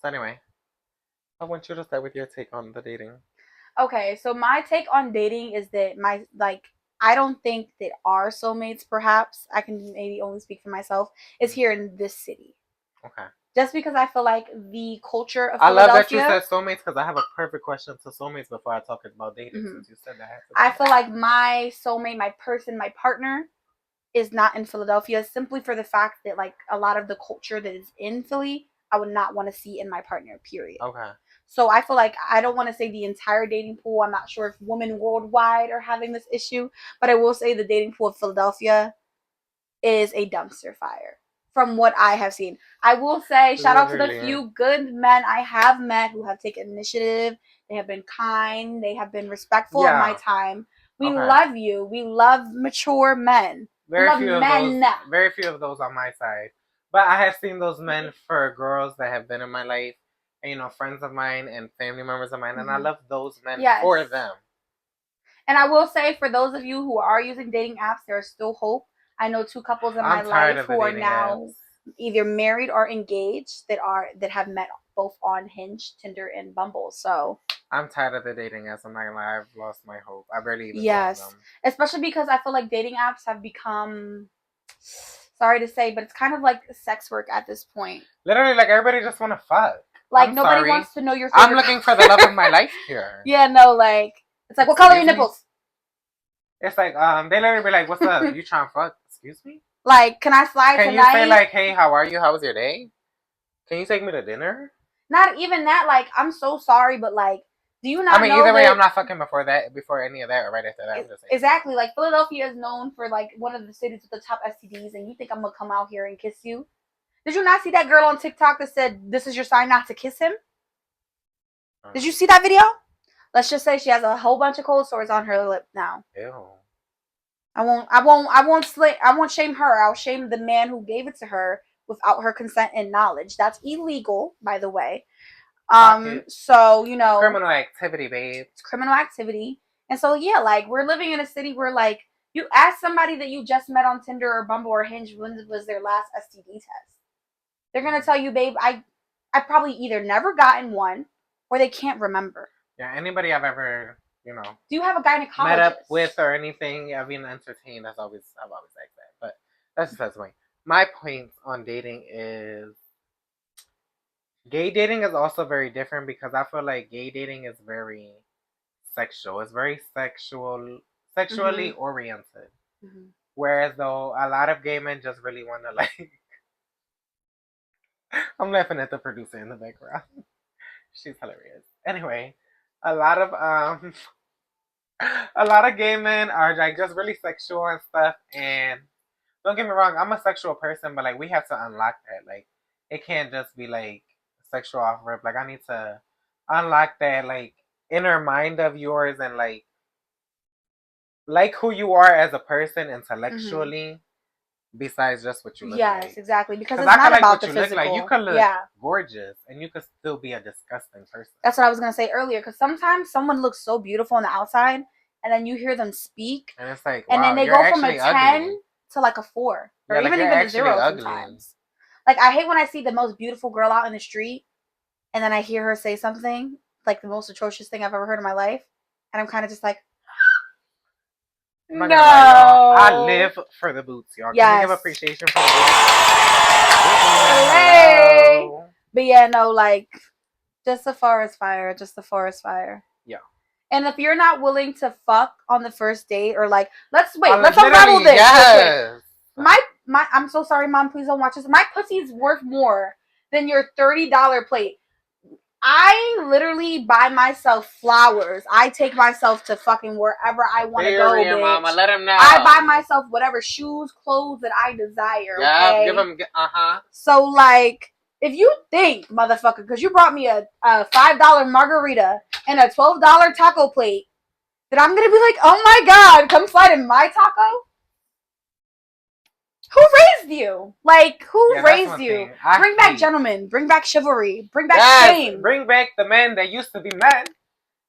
So anyway, I want you to start with your take on the dating. Okay, so my take on dating is that I don't think that our soulmates, perhaps, I can maybe only speak for myself, is here in this city. Okay. Just because I feel like the culture of Philadelphia... I love that you said soulmates, because I have a perfect question to soulmates before I talk about dating, since you said that. I feel like my soulmate, my person, my partner is not in Philadelphia, simply for the fact that, like, a lot of the culture that is in Philly, I would not want to see in my partner, period. Okay. So I feel like I don't want to say the entire dating pool. I'm not sure if women worldwide are having this issue, but I will say the dating pool of Philadelphia is a dumpster fire from what I have seen. I will say, shout out to the few good men I have met who have taken initiative. They have been kind. They have been respectful of my time. We love you. We love mature men. Very few of those on my side. But I have seen those men for girls that have been in my life. And, friends of mine and family members of mine. And I love those men for them. And I will say, for those of you who are using dating apps, there is still hope. I know 2 couples in my life who are now either married or engaged that have met both on Hinge, Tinder, and Bumble. So I'm tired of the dating apps. I'm not gonna lie, I've lost my hope. I barely even know them. Especially because I feel like dating apps have become, sorry to say, but it's kind of like sex work at this point. Literally, like, everybody just want to fuck. Like, nobody wants to know your favorite. I'm looking for the love of my life here. Yeah, no, like, it's like, what color are your nipples? It's like, they literally be like, what's up? You trying to fuck? Excuse me? Like, can I slide tonight? Can you say, like, hey, how are you? How was your day? Can you take me to dinner? Not even that. Like, I'm so sorry, but, like, do you not know? I mean, either way, I'm not fucking before any of that, or right after that. I'm just saying. Exactly. Like, Philadelphia is known for, like, one of the cities with the top STDs, and you think I'm going to come out here and kiss you? Did you not see that girl on TikTok that said, this is your sign not to kiss him? Did you see that video? Let's just say she has a whole bunch of cold sores on her lip now. Ew. I won't shame her. I'll shame the man who gave it to her without her consent and knowledge. That's illegal, by the way. So, criminal activity, babe. It's criminal activity. And so, yeah, like, we're living in a city where, like, you ask somebody that you just met on Tinder or Bumble or Hinge when was their last STD test. They're going to tell you, babe, I probably either never gotten one or they can't remember. Yeah, anybody I've ever, Do you have a gynecologist? Met up with or anything, I've been entertained. I've always liked that. But that's just that's my point on dating is gay dating is also very different, because I feel like gay dating is very sexual. It's very sexually oriented. Mm-hmm. Whereas though a lot of gay men just really want to, like, I'm laughing at the producer in the background. She's hilarious. Anyway, a lot of gay men are, like, just really sexual and stuff. And don't get me wrong, I'm a sexual person, but, like, we have to unlock that. Like, it can't just be, like, sexual off rip. Like, I need to unlock that, like, inner mind of yours and, like who you are as a person intellectually. Besides just what you look like. Yes, exactly. Because it's not about the physical. Like. You could look gorgeous, and you could still be a disgusting person. That's what I was going to say earlier. Because sometimes someone looks so beautiful on the outside, and then you hear them speak. And it's like, wow, and then they go from a 10 to, like, a 4. Or even a 0 sometimes. Like, I hate when I see the most beautiful girl out in the street, and then I hear her say something like the most atrocious thing I've ever heard in my life, and I'm kind of just like, I'm not gonna lie, y'all. I no. live for the boots, y'all. Can we Yes. give appreciation for the boots? Hey. Hello. But yeah, no, like just the forest fire, just the forest fire. Yeah. And if you're not willing to fuck on the first date, or like, let's Literally, unravel this real quick. yes. I'm so sorry, Mom. Please don't watch this. My pussy's worth more than your $30 plate. I literally buy myself flowers. I take myself to fucking wherever I want to go, bitch. Mama, let him know. I buy myself whatever shoes, clothes that I desire. Yeah, okay? give him. So like, if you think, motherfucker, because you brought me a $5 margarita and a $12 taco plate, that I'm gonna be like, oh my god, come slide in my taco? Who raised you? Like, who raised you? Bring back gentlemen. Bring back chivalry. Bring back shame. Bring back the men that used to be men.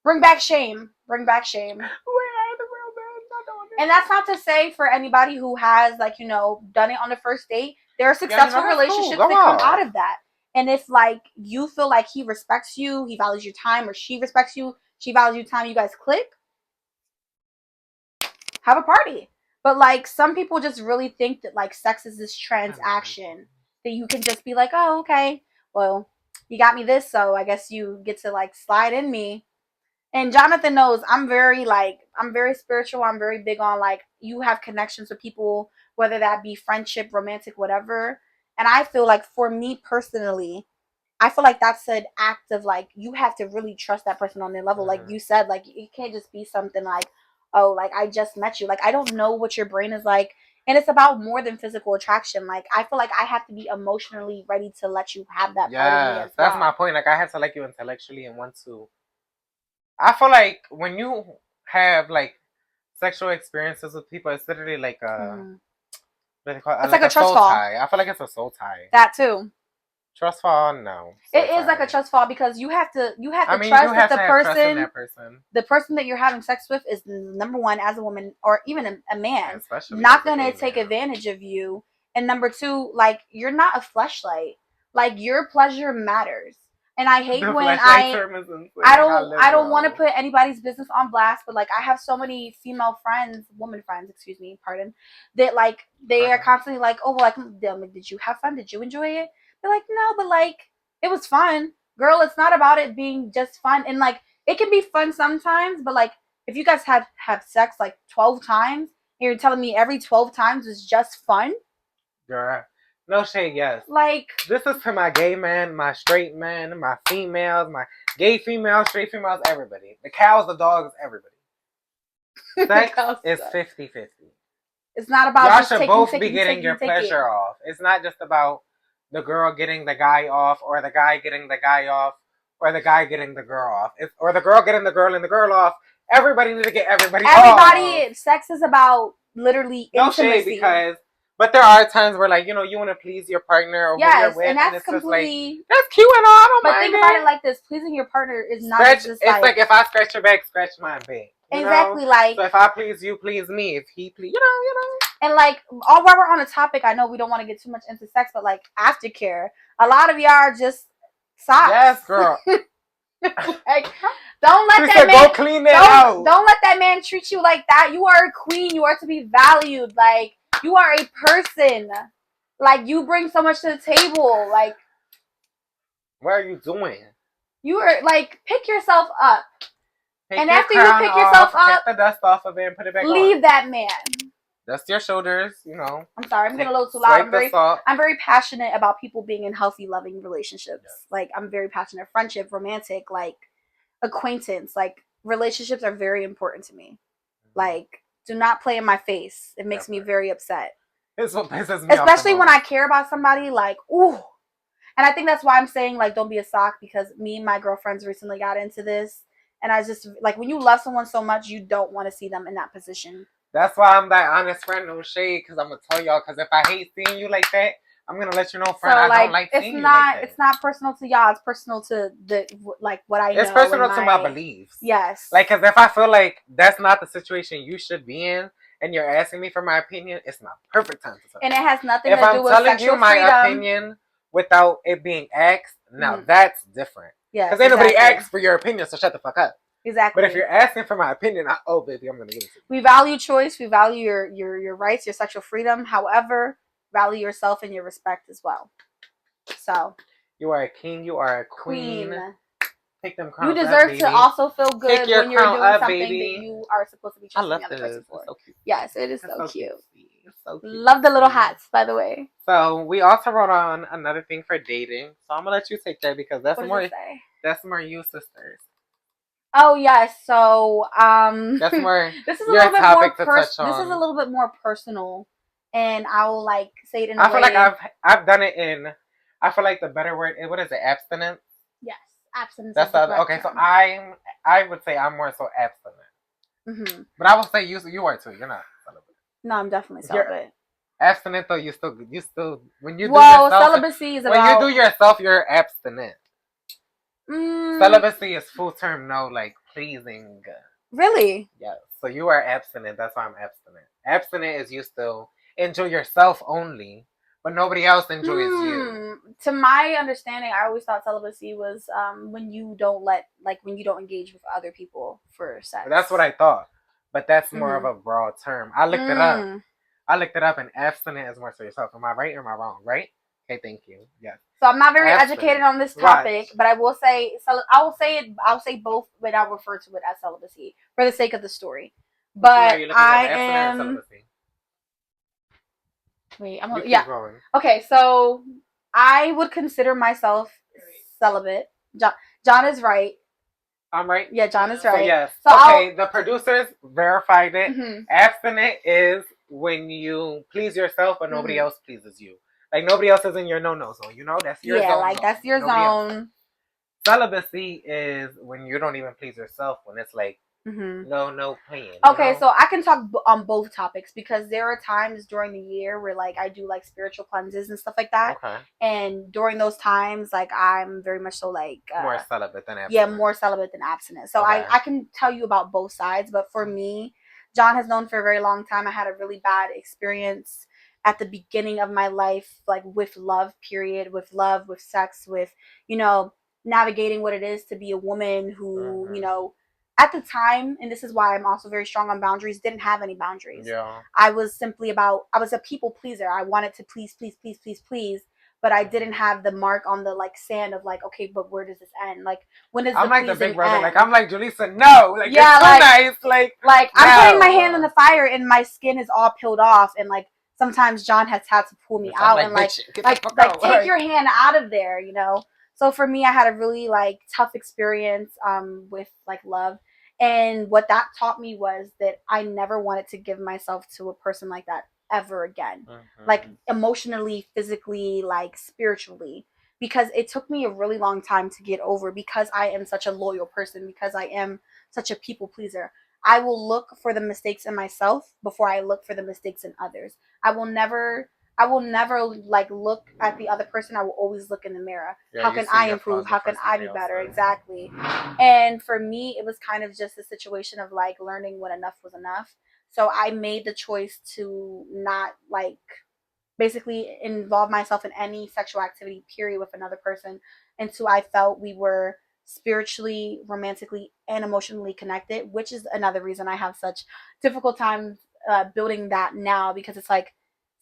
Bring back shame. Bring back shame. Where are the real men? Not doing it. And that's not to say for anybody who has, like, you know, done it on the first date. There are successful relationships that come out of that. And if, like, you feel like he respects you, he values your time, or she respects you, she values your time, you guys click, have a party. But like, some people just really think that like sex is this transaction that you can just be like, oh, okay, well, you got me this, so I guess you get to like slide in me. And Jonathan knows I'm very spiritual. I'm very big on like, you have connections with people, whether that be friendship, romantic, whatever. And I feel like for me personally, I feel like that's an act of like, you have to really trust that person on their level. Like you said, like it can't just be something like, oh, like I just met you. Like I don't know what your brain is like. And it's about more than physical attraction. Like I feel like I have to be emotionally ready to let you have that part of me as well. That's my point. Like I have to like you intellectually and want to. I feel like when you have like sexual experiences with people, it's literally like a it's like a trust fall. Tie. I feel like it's a soul tie. That too. Trust fall, no. It is like a trust fall because you have to trust that the person that you're having sex with is number one, as a woman or even a man, not gonna take advantage of you. And number two, like you're not a fleshlight. Like your pleasure matters. And I hate when I don't want to put anybody's business on blast, but like I have so many female friends, woman friends, excuse me, pardon, that like they are constantly like, oh, well, like, did you have fun? Did you enjoy it? They're like, no, but like it was fun, girl. It's not about it being just fun, and like it can be fun sometimes, but like if you guys have sex like 12 times, and you're telling me every 12 times is just fun, girl. No shade, yes. Like, this is to my gay man, my straight man, my females, my gay females, straight females, everybody. The cows, the dogs, everybody. Sex is 50-50. It's not about y'all should both be getting your pleasure off. It's not just about the girl getting the guy off, or the guy getting the guy off, or the guy getting the girl off. Or the girl getting the girl and the girl off. Everybody needs to get everybody off. Sex is about literally intimacy. No shade, but there are times where, like, you know, you want to please your partner or who you're with, and that's it's completely... just like, that's cute and all, but think about it like this. Pleasing your partner is not just it's like if I scratch your back, scratch mine back. Exactly, like... So if I please you, please me. If he please... You know. And, like, while we're on a topic, I know we don't want to get too much into sex, but, like, aftercare, a lot of y'all are just socks. Yes, girl. Like, don't let that man... Go clean that out. Don't let that man treat you like that. You are a queen. You are to be valued. Like... You are a person. Like, you bring so much to the table. Like, what are you doing? You are, like, pick yourself up. And after you pick yourself up, take the dust off of it and put it back on. Leave that man. Dust your shoulders, you know. I'm sorry, I'm getting a little too loud. I'm very passionate about people being in healthy, loving relationships. Yes. Like, I'm very passionate. Friendship, romantic, like, acquaintance. Like, relationships are very important to me. Like, do not play in my face. It makes me very upset. It's what pisses me off. Especially when I care about somebody, like, ooh. And I think that's why I'm saying, like, don't be a sock, because me and my girlfriends recently got into this. And I just, like, when you love someone so much, you don't want to see them in that position. That's why I'm that honest friend, no shade, because I'm going to tell y'all, because if I hate seeing you like that, I'm going to let you know, friend, so, I don't like seeing you like that. It's not personal to y'all. It's personal to, what I know. It's personal to my beliefs. Yes. Like, because if I feel like that's not the situation you should be in, and you're asking me for my opinion, it's not perfect time to tell you. And it has nothing to do with sexual freedom. If I'm telling you my opinion without it being asked, now that's different. Yes, Because ain't nobody exactly. asks for your opinion, so shut the fuck up. Exactly. But if you're asking for my opinion, oh baby, I'm gonna give it to you. We value choice. We value your rights, your sexual freedom. However, value yourself and your respect as well. So you are a king. You are a queen. Take them crowns. You deserve up, to also feel good when you're doing up, something baby. that you are supposed to be trusting the other person for. It's so cute. Yes, it is so cute. It's so cute. Love the little hats, by the way. So we also wrote on another thing for dating. So I'm gonna let you take that because that's What more. does it say? That's more you sisters. Oh yes, so that's more. This is a little bit more. This is on. a little bit more personal, and I will like say it in. I feel like I've done it in. I feel like the better word. What is it? Abstinence. Yes, abstinence. That's the okay. Term. So I would say I'm more so abstinent. Mm-hmm. But I would say you are too. You're not celibate. No, I'm definitely celibate. Abstinent though, you still when you do yourself. Celibacy is about when you do yourself, you're abstinent. Celibacy is full term no, like pleasing. Really? Yeah. So you are abstinent. That's why I'm abstinent. Abstinent is you still enjoy yourself only, but nobody else enjoys you. To my understanding, I always thought celibacy was when you don't when you don't engage with other people for sex. But that's what I thought, but that's more of a broad term. I looked it up. And abstinent is more so yourself. Am I right or am I wrong? Right? Okay, thank you. Yeah. So I'm not very educated on this topic, but I will say I'll say both, but I'll refer to it as celibacy for the sake of the story. But I am. Wait, going. Okay, so I would consider myself celibate. John is right. I'm right. Yeah, John is right. So yes. So okay, the producers verified it. Mm-hmm. Abstinent is when you please yourself, but nobody else pleases you. Like nobody else is in your no zone. You know, that's your zone. Yeah, like that's your zone. Celibacy is when you don't even please yourself. When it's like no playing. Okay, so I can talk on both topics because there are times during the year where like I do like spiritual cleanses and stuff like that. Okay. And during those times, like I'm very much so like more celibate than abstinent. Yeah, more celibate than abstinent. So okay. I can tell you about both sides, but for me, John has known for a very long time. I had a really bad experience at the beginning of my life, like with love, period, with love, with sex, with navigating what it is to be a woman who at the time, and this is why I'm also very strong on boundaries, didn't have any boundaries. Yeah. I was a people pleaser. I wanted to please, but I didn't have the mark on the like sand of like, okay, but where does this end? Like when does I'm the like the big brother, end? Like I'm like Julissa, no, like yeah, you're so nice, like no. I'm putting my hand in the fire and my skin is all peeled off, and like sometimes John has had to pull me out and like take your hand out of there, So for me, I had a really like tough experience with like love. And what that taught me was that I never wanted to give myself to a person like that ever again. Like emotionally, physically, like spiritually. Because it took me a really long time to get over because I am such a loyal person, because I am such a people pleaser. I will look for the mistakes in myself before I look for the mistakes in others. I will never like look at the other person. I will always look in the mirror. Yeah, how can I improve? How can I be better? Exactly. And for me, it was kind of just a situation of like learning when enough was enough. So I made the choice to not like basically involve myself in any sexual activity, period, with another person until I felt we were spiritually, romantically, and emotionally connected, which is another reason I have such difficult time building that now, because it's like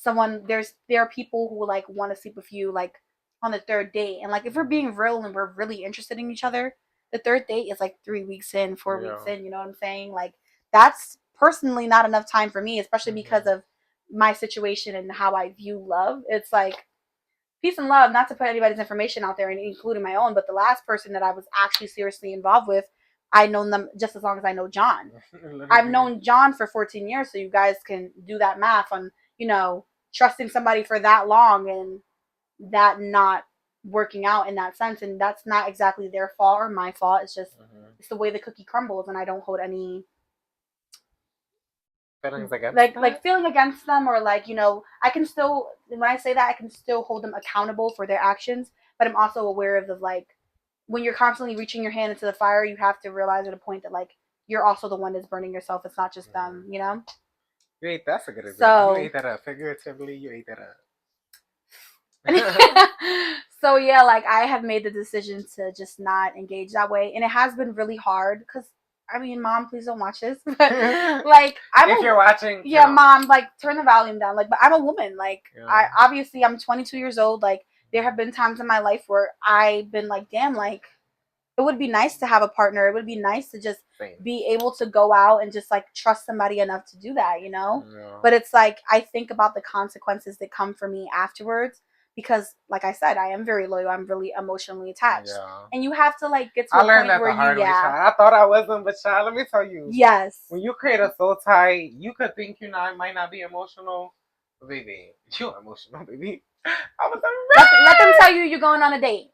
there are people who like want to sleep with you like on the third date, and like if we're being real and we're really interested in each other, the third date is like 3 weeks in, 4 weeks in, you know what I'm saying? Like that's personally not enough time for me, especially because of my situation and how I view love. It's like peace and love, not to put anybody's information out there, and including my own, but the last person that I was actually seriously involved with, I've known them just as long as I know John. I've known John for 14 years, so you guys can do that math on, trusting somebody for that long and that not working out in that sense. And that's not exactly their fault or my fault. It's just, it's the way the cookie crumbles, and I don't hold any feelings against like feeling against them, or like I can still, when I say that, I can still hold them accountable for their actions, but I'm also aware of the like when you're constantly reaching your hand into the fire, you have to realize at a point that like you're also the one that's burning yourself. It's not just them, You ate that's a good example. You ate that up figuratively. You ate that up. So yeah, like I have made the decision to just not engage that way, and it has been really hard because I mean, mom, please don't watch this, but like if you're watching, yeah, mom, like turn the volume down. Like, but I'm a woman. Like, yeah. I'm 22 years old. Like, there have been times in my life where I've been like, damn, like it would be nice to have a partner. It would be nice to just be able to go out and just like trust somebody enough to do that, you know? Yeah. But it's like I think about the consequences that come for me afterwards because like I said, I am very loyal. I'm really emotionally attached. Yeah. And you have to like get to I a learned point that where the hard way, yeah. child. I thought I wasn't, but child, let me tell you. Yes. When you create a soul tie, you could think you might not be emotional, but baby, you're emotional, baby. I was like, let them tell you you're going on a date.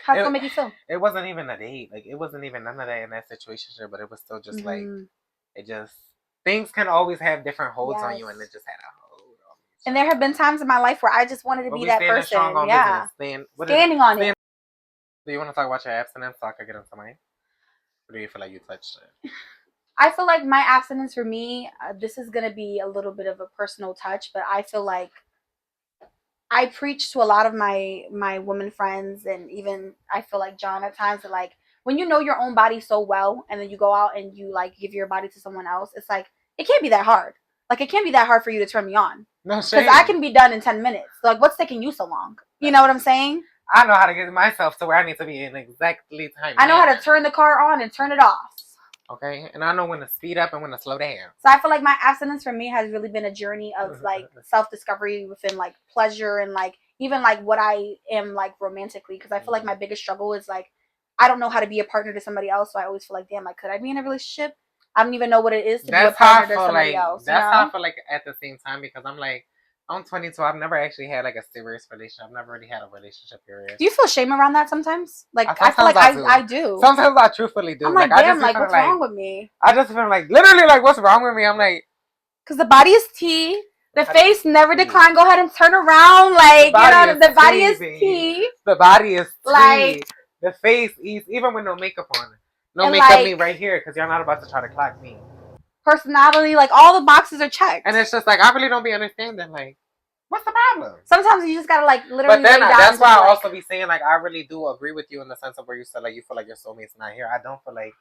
How's it gonna make you feel? It wasn't even a date. Like it wasn't even none of that in that situation, but it was still just like it just things can always have different holds on you, and it just had a hold on me. And there have been times in my life where I just wanted to be that person. Strong on yeah, standing on it. Do you want to talk about your abstinence so I can get into mine? Or do you feel like you touched it? I feel like my abstinence for me, this is gonna be a little bit of a personal touch, but I feel like I preach to a lot of my women friends, and even I feel like John at times that like when you know your own body so well, and then you go out and you like give your body to someone else, it's like it can't be that hard. Like it can't be that hard for you to turn me on. No, because I can be done in 10 minutes. Like what's taking you so long? You know what I'm saying? I know how to get myself to where I need to be in exactly time. I know how to turn the car on and turn it off. Okay, and I know when to speed up and when to slow down. So I feel like my abstinence for me has really been a journey of like self-discovery within like pleasure and like even like what I am like romantically, because I feel like my biggest struggle is like I don't know how to be a partner to somebody else, so I always feel like damn, like could I be in a relationship? I don't even know what it is to be a partner to somebody else. That's how I feel like at the same time, because I'm like I'm 22. I've never actually had like a serious relationship. I've never really had a relationship period. Do you feel shame around that sometimes? Like I feel like I do. Sometimes I truthfully do. I'm like damn, like what's wrong with me? I just feel like literally like what's wrong with me? I'm like because the body is tea. The face never decline. Go ahead and turn around. Like you know, the body is tea. The body is tea. Like the face eats even with no makeup on. No makeup like, me right here because you're not about to try to clock me. Personality, like all the boxes are checked. And it's just like I really don't be understanding like what's the problem? Sometimes you just gotta like literally. But then that's why I also be saying like I really do agree with you in the sense of where you said like you feel like your soulmate's not here. I don't feel like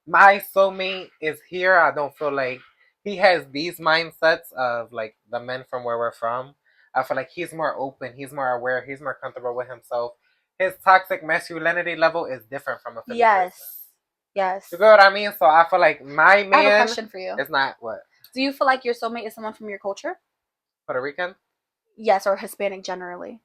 my soulmate is here. I don't feel like he has these mindsets of like the men from where we're from. I feel like he's more open. He's more aware. He's more comfortable with himself. His toxic masculinity level is different from a Philly person. Yes. You get what I mean? So I feel like my man. I have a question for you. It's not what. Do you feel like your soulmate is someone from your culture? Puerto Rican? Yes, or Hispanic generally.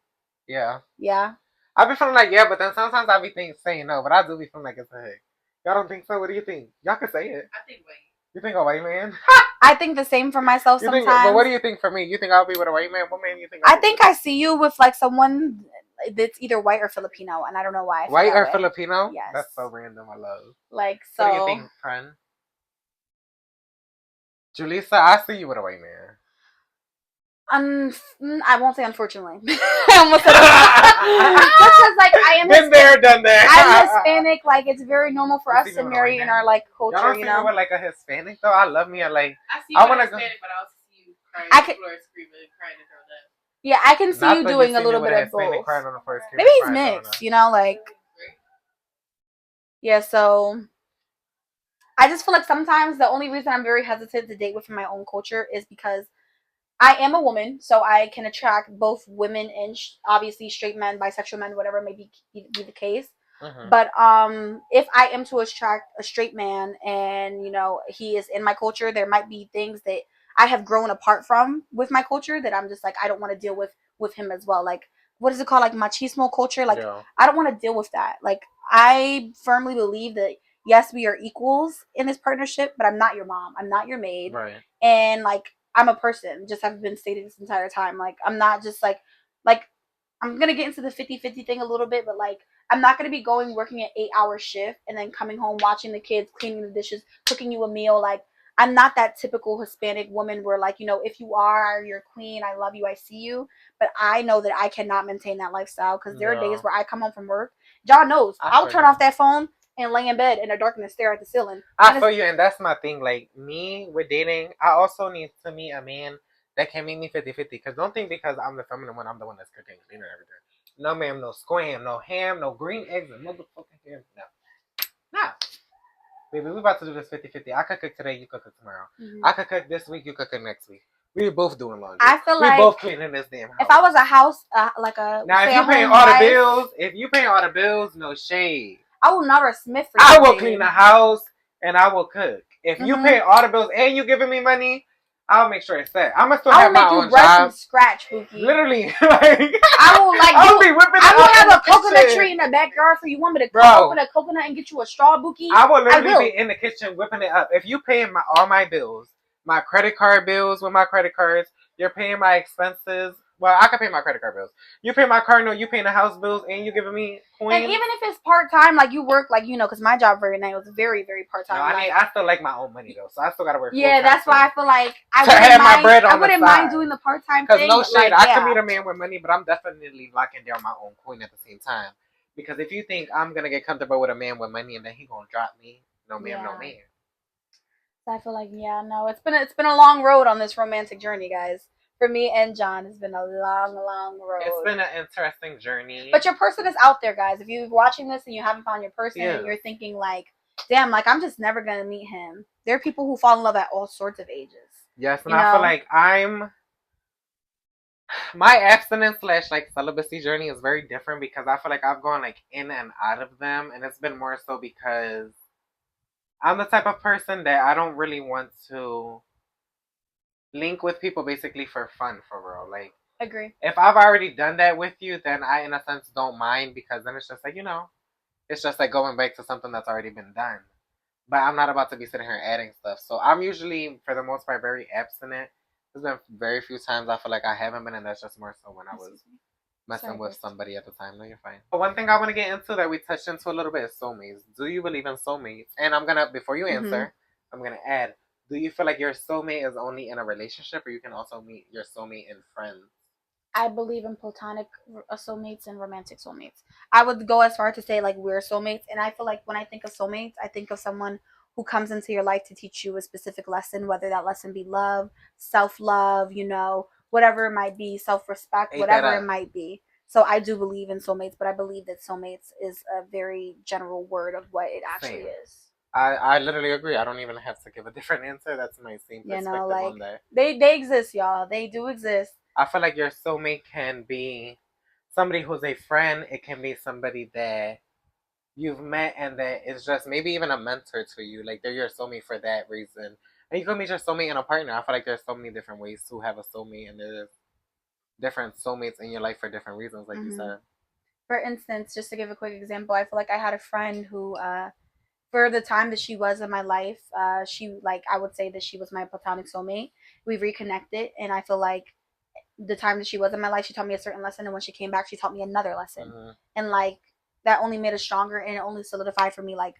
Yeah. Yeah. I be feeling like yeah, but then sometimes I be saying no, but I do be feeling like it's a heck. Y'all don't think so? What do you think? Y'all can say it. I think white. You think a white man? I think the same for myself sometimes. But what do you think for me? You think I'll be with a white man? What man do you think? I think I see you with like someone that's either white or Filipino, and I don't know why. White or Filipino? Yes. That's so random. I love. Like so. What do you think, friend? Julissa, I see you with a white man. I won't say unfortunately. I almost said because like I am been there, done that. I'm Hispanic. Like it's very normal for us to marry in our like culture. Y'all don't you see know, me with like a Hispanic though. I love me. I see you with Hispanic, but I also see you crying on the floor, screaming, crying in front of them. Yeah, I can see you doing a little bit of both. Maybe he's mixed. You know, like yeah. So I just feel like sometimes the only reason I'm very hesitant to date within my own culture is because I am a woman, so I can attract both women and obviously straight men, bisexual men, whatever may be the case. Mm-hmm. But if I am to attract a straight man and you know he is in my culture, there might be things that I have grown apart from with my culture that I'm just like I don't want to deal with him as well. Like what is it called? Like machismo culture. Like I don't want to deal with that. Like I firmly believe that yes, we are equals in this partnership, but I'm not your mom. I'm not your maid. Right. And like I'm a person, just have been stated this entire time. Like I'm not just like I'm gonna get into the 50-50 thing a little bit, but like I'm not gonna be working an 8-hour shift and then coming home watching the kids, cleaning the dishes, cooking you a meal. Like I'm not that typical Hispanic woman where like, you know, if you are, you're queen, I love you, I see you. But I know that I cannot maintain that lifestyle because there are days where I come home from work. John knows. I'll turn off that phone and lay in bed in the dark and stare at the ceiling. I feel you, and that's my thing. Like me with dating, I also need to meet a man that can make me 50-50. Because don't think because I'm the feminine one, I'm the one that's cooking, cleaning, everything. No ma'am, no scram, no ham, no green eggs, and motherfucking ham. No. No. Baby, we about to do this 50-50. I could cook today, you could cook tomorrow. Mhm. I could cook this week, you could cook next week. We both doing laundry. I feel we like both cleaning this damn house. if I was a house, like a now, if you stay-at-home paying all wife, the bills, no shade. I will never Smith for you. I will clean the house and I will cook. If you Mhm. pay all the bills and you giving me money, I'll make sure it's set. I'm gonna still I have will my make you own brush job. from scratch, Bookie. Literally, like I will like I'll be whipping it I will up in have a the coconut kitchen. tree in the backyard for you. Want me to Bro. cut open a coconut and get you a straw, Bookie? I will literally be in the kitchen whipping it up. If you paying all my bills, my credit card bills with my credit cards, you're paying my expenses. Well, I can pay my credit card bills. You pay my car note, you paying the house bills, and you giving me coins. And even if it's part time, like you work, like because my job very night was very very part time. No, I still like my own money though, so I still gotta work. Yeah, that's why I feel like I wouldn't mind doing the part time thing. Because no shade, like, I can meet a man with money, but I'm definitely locking down my own coin at the same time. Because if you think I'm gonna get comfortable with a man with money and then he gonna drop me, no ma'am, no man. So I feel like it's been a long road on this romantic journey, guys. For me and John, it's been a long, long road. It's been an interesting journey. But your person is out there, guys. If you're watching this and you haven't found your person, and you're thinking like, damn, like I'm just never gonna meet him. There are people who fall in love at all sorts of ages. Yes, and I feel like my abstinence / like celibacy journey is very different because I feel like I've gone like in and out of them, and it's been more so because I'm the type of person that I don't really want to link with people basically for fun, for real. Like, agree. If I've already done that with you, then I, in a sense, don't mind because then it's just like, it's just like going back to something that's already been done. But I'm not about to be sitting here adding stuff. So I'm usually, for the most part, very abstinent. There's been very few times I feel like I haven't been, and that's just more so when I was messing with somebody at the time. No, you're fine. But one thing I want to get into that we touched into a little bit is soulmates. Do you believe in soulmates? And before you answer, I'm going to add, do you feel like your soulmate is only in a relationship or you can also meet your soulmate in friends? I believe in platonic soulmates and romantic soulmates. I would go as far to say like we're soulmates, and I feel like when I think of soulmates, I think of someone who comes into your life to teach you a specific lesson, whether that lesson be love, self-love, whatever it might be, self-respect, whatever it might be. So I do believe in soulmates, but I believe that soulmates is a very general word of what it actually is. I literally agree. I don't even have to give a different answer. That's my same perspective on that. They exist, y'all. They do exist. I feel like your soulmate can be somebody who's a friend. It can be somebody that you've met and that is just maybe even a mentor to you. Like they're your soulmate for that reason. And you can meet your soulmate in a partner. I feel like there's so many different ways to have a soulmate, and there's different soulmates in your life for different reasons, like you said. For instance, just to give a quick example, I feel like I had a friend who for the time that she was in my life, I would say that she was my platonic soulmate. We reconnected, and I feel like the time that she was in my life, she taught me a certain lesson, and when she came back, she taught me another lesson, and like that only made us stronger, and it only solidified for me like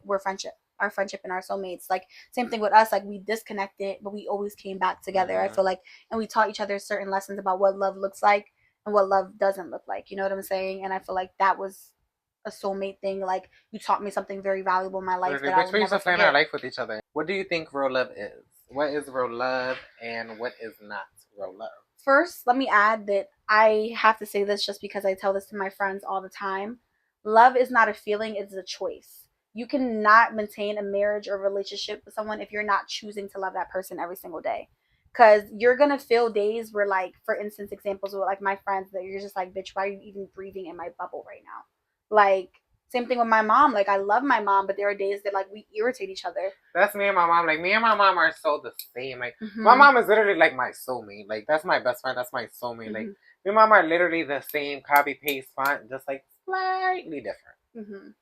our friendship and our soulmates. Like same thing with us, like we disconnected, but we always came back together. I feel like, and we taught each other certain lessons about what love looks like and what love doesn't look like. You know what I'm saying? And I feel like that was a soulmate thing. Like you taught me something very valuable in my life that I will never forget. Our life with each other. What do you think real love is? What is real love and what is not real love? First, let me add that I have to say this just because I tell this to my friends all the time. Love is not a feeling, it's a choice. You cannot maintain a marriage or relationship with someone if you're not choosing to love that person every single day. Because you're going to feel days where, like, for instance, examples with, like, my friends that you're just like, bitch, why are you even breathing in my bubble right now? Like, same thing with my mom. Like, I love my mom, but there are days that, like, we irritate each other. That's me and my mom. Like, me and my mom are so the same. Like, my mom is literally, like, my soulmate. Like, that's my best friend. That's my soulmate. Like, me and mom are literally the same copy-paste font, just, like, slightly different.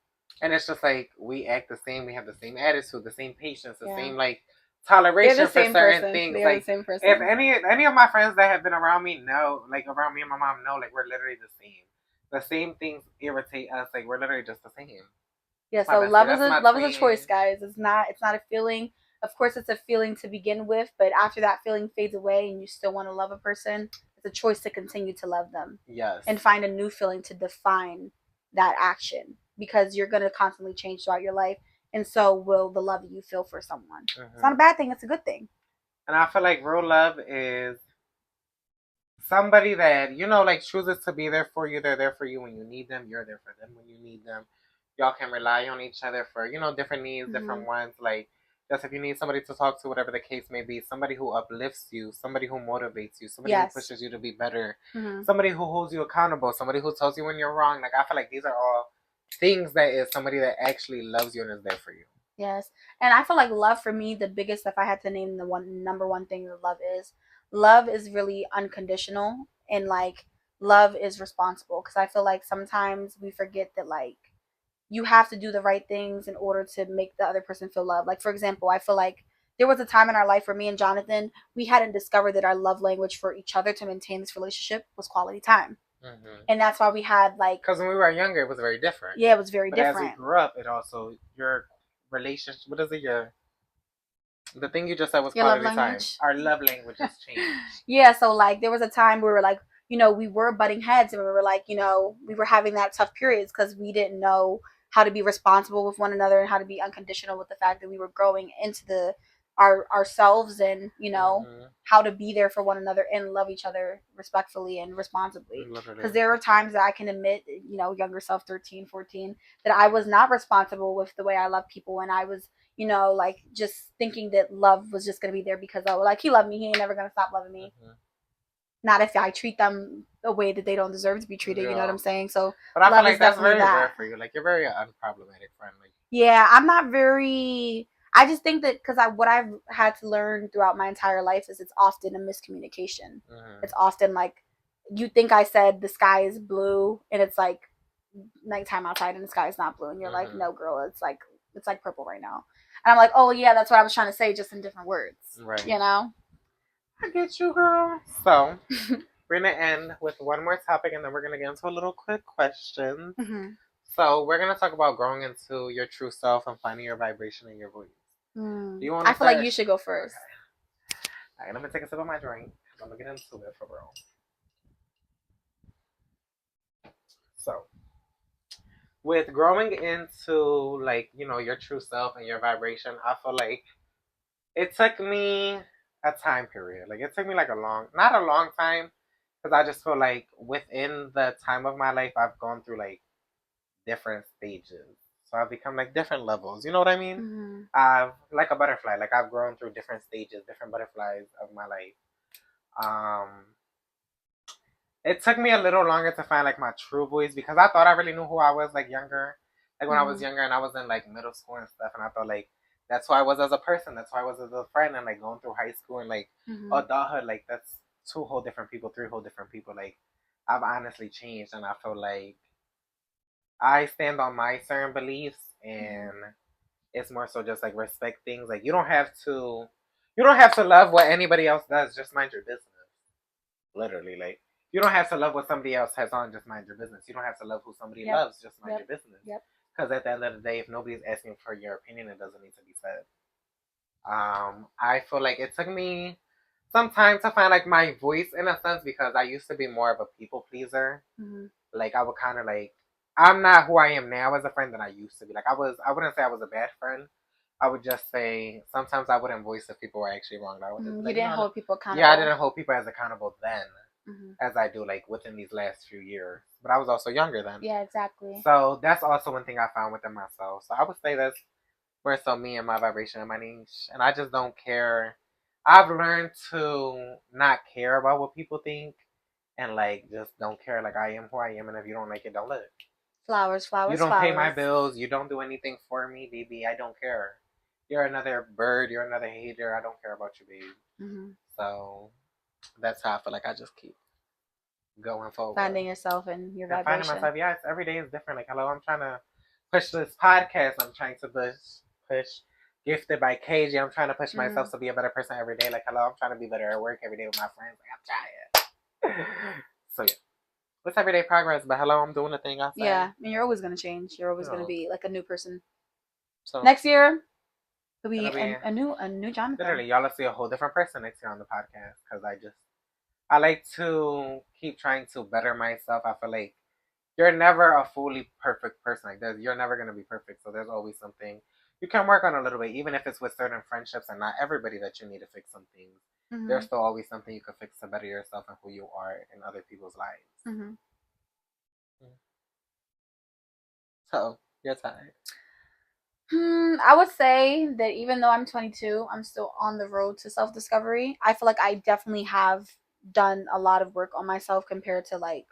And it's just, like, we act the same. We have the same attitude, the same patience, the same, like, toleration for certain things. They're like, the same person. If any of my friends that have been around me know, like, around me and my mom know, like, we're literally the same. The same things irritate us. Like, we're literally just the same. Yeah, so love is a choice, guys. It's not a feeling. Of course, it's a feeling to begin with, but after that feeling fades away and you still want to love a person, it's a choice to continue to love them. Yes. And find a new feeling to define that action, because you're going to constantly change throughout your life, and so will the love that you feel for someone. It's not a bad thing, it's a good thing. And I feel like real love is somebody that, you know, like chooses to be there for you. They're there for you when you need them. You're there for them when you need them. Y'all can rely on each other for, you know, different needs, different wants. Like, just if you need somebody to talk to, whatever the case may be, somebody who uplifts you, somebody who motivates you, somebody who pushes you to be better, somebody who holds you accountable, somebody who tells you when you're wrong. Like, I feel like these are all things that is somebody that actually loves you and is there for you. Yes. And I feel like love for me, the biggest, if I had to name the number one thing that love is really unconditional, and like love is responsible. Because I feel like sometimes we forget that like you have to do the right things in order to make the other person feel loved. Like, for example, I feel like there was a time in our life where me and Jonathan, we hadn't discovered that our love language for each other to maintain this relationship was quality time. And that's why we had like, because when we were younger, it was very different. Yeah, it was very but different. As we grew up, it also your relationship. What is it? The thing you just said was your quality time. Our love languages changed. Yeah, so like there was a time where we were like, you know, we were butting heads, and we were like, you know, we were having that tough periods because we didn't know how to be responsible with one another and how to be unconditional with the fact that we were growing into ourselves, and you know how to be there for one another and love each other respectfully and responsibly. Because there were times that I can admit, you know, younger self, 13, 14, that I was not responsible with the way I love people, and I was, you know, like just thinking that love was just gonna be there because oh, like he loved me, he ain't never gonna stop loving me. Not if I treat them a way that they don't deserve to be treated. You know what I'm saying? So, but I feel like that's very rare for you. Like you're very unproblematic friendly. Yeah, I'm not very. I just think that because what I've had to learn throughout my entire life is it's often a miscommunication. It's often like you think I said the sky is blue and it's like nighttime outside and the sky is not blue, and you're like, no, girl, it's like purple right now. And I'm like, oh yeah, that's what I was trying to say, just in different words. Right. You know. I get you, girl. So we're gonna end with one more topic, and then we're gonna get into a little quick question. So we're gonna talk about growing into your true self and finding your vibration in your voice. Do you want? I feel like you should go first. Okay. All right, let me take a sip of my drink. I'm gonna get into it for real. So, with growing into like you know your true self and your vibration, I feel like it took me a time period. Like it took me like not a long time, because I just feel like within the time of my life, I've gone through like different stages. So I've become like different levels. You know what I mean? I've like a butterfly. Like I've grown through different stages, different butterflies of my life. Um, it took me a little longer to find like my true voice because I thought I really knew who I was like younger. Like when I was younger and I was in like middle school and stuff, and I thought like that's who I was as a person. That's who I was as a friend. And like going through high school and like adulthood, like that's two whole different people, three whole different people. Like I've honestly changed, and I feel like I stand on my certain beliefs, and it's more so just like respect things. Like you don't have to love what anybody else does. Just mind your business. Literally, like you don't have to love what somebody else has on. Just mind your business. You don't have to love who somebody loves. Just mind your business. Because at the end of the day, if nobody's asking for your opinion, it doesn't need to be said. I feel like it took me some time to find like my voice in a sense because I used to be more of a people pleaser. Like I would kind of like I'm not who I am now as a friend than I used to be. Like I wouldn't say I was a bad friend. I would just say sometimes I wouldn't voice if people were actually wrong. I would just you didn't hold people accountable. Yeah, I didn't hold people as accountable then as I do like within these last few years. But I was also younger then. Yeah, exactly. So that's also one thing I found within myself. So I would say that's more so me and my vibration and my niche. And I just don't care. I've learned to not care about what people think and like just don't care. Like I am who I am, and if you don't like it, don't live. Flowers. You don't pay my bills. You don't do anything for me, baby. I don't care. You're another bird. You're another hater. I don't care about you, baby. So that's how I feel like I just keep going forward. Finding yourself and your vibration. Finding myself. Yeah, every day is different. Like, hello, I'm trying to push this podcast. I'm trying to push Gifted by KJ. I'm trying to push myself to be a better person every day. Like, hello, I'm trying to be better at work every day with my friends. Like, I'm trying. So, yeah. It's everyday progress, but hello, I'm doing the thing I say. Yeah, and you're always going to change. You're always going to be like a new person. So next year, it'll be a new Jonathan. Literally, y'all will see a whole different person next year on the podcast because I like to keep trying to better myself. I feel like you're never a fully perfect person. Like you're never going to be perfect, so there's always something you can work on a little bit, even if it's with certain friendships and not everybody that you need to fix some things. there's still always something you could fix to better yourself and who you are in other people's lives. So, your time. I would say that even though I'm 22, I'm still on the road to self-discovery. I feel like I definitely have done a lot of work on myself compared to like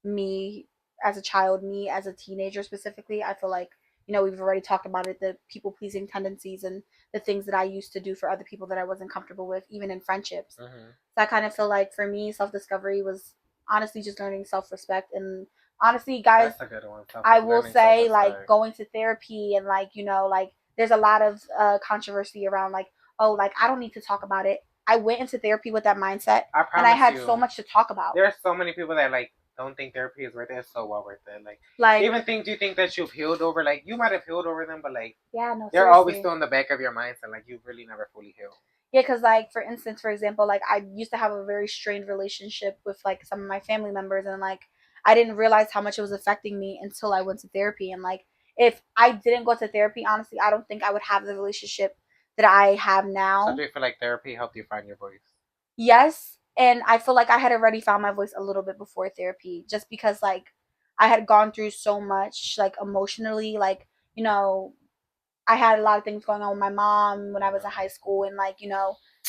me as a child, me as a teenager specifically. I feel like, we've already talked about it, the people pleasing tendencies and the things that I used to do for other people that I wasn't comfortable with, even in friendships. So I kind of feel like for me, self discovery was honestly just learning self respect. And honestly, guys, that's a good one. I will say like going to therapy and like, like there's a lot of controversy around like, oh, like I don't need to talk about it. I went into therapy with that mindset and I had so much to talk about. There's so many people that like don't think therapy is worth it. It's so well worth it. Like even things you think that you've healed over, like you might have healed over them, but like yeah, no, they're always still in the back of your mind, and like you've really never fully healed. Yeah, because like for instance, for example, like I used to have a very strained relationship with like some of my family members, and like I didn't realize how much it was affecting me until I went to therapy. And like if I didn't go to therapy, honestly, I don't think I would have the relationship that I have now. So do you feel like therapy helped you find your voice? Yes, and I feel like I had already found my voice a little bit before therapy, just because like I had gone through so much like emotionally, like I had a lot of things going on with my mom when I was in high school, and like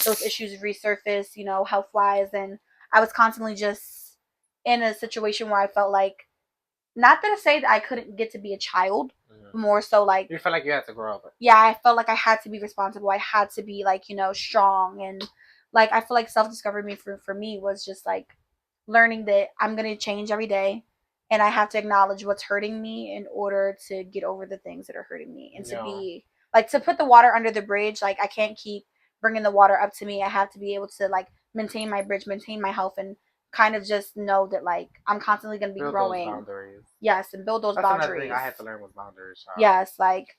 those issues resurfaced, health wise, and I was constantly just in a situation where I felt like, not that I say that I couldn't get to be a child, more so like you felt like you had to grow up. Yeah, I felt like I had to be responsible. I had to be like strong, and like I feel like self discovery for me was just like learning that I'm gonna change every day, and I have to acknowledge what's hurting me in order to get over the things that are hurting me, and to be like to put the water under the bridge. Like I can't keep bringing the water up to me. I have to be able to like maintain my bridge, maintain my health, and kind of just know that like I'm constantly gonna be growing. Those boundaries. Yes, and build those That's boundaries. Another thing I had to learn was boundaries. Yes, like.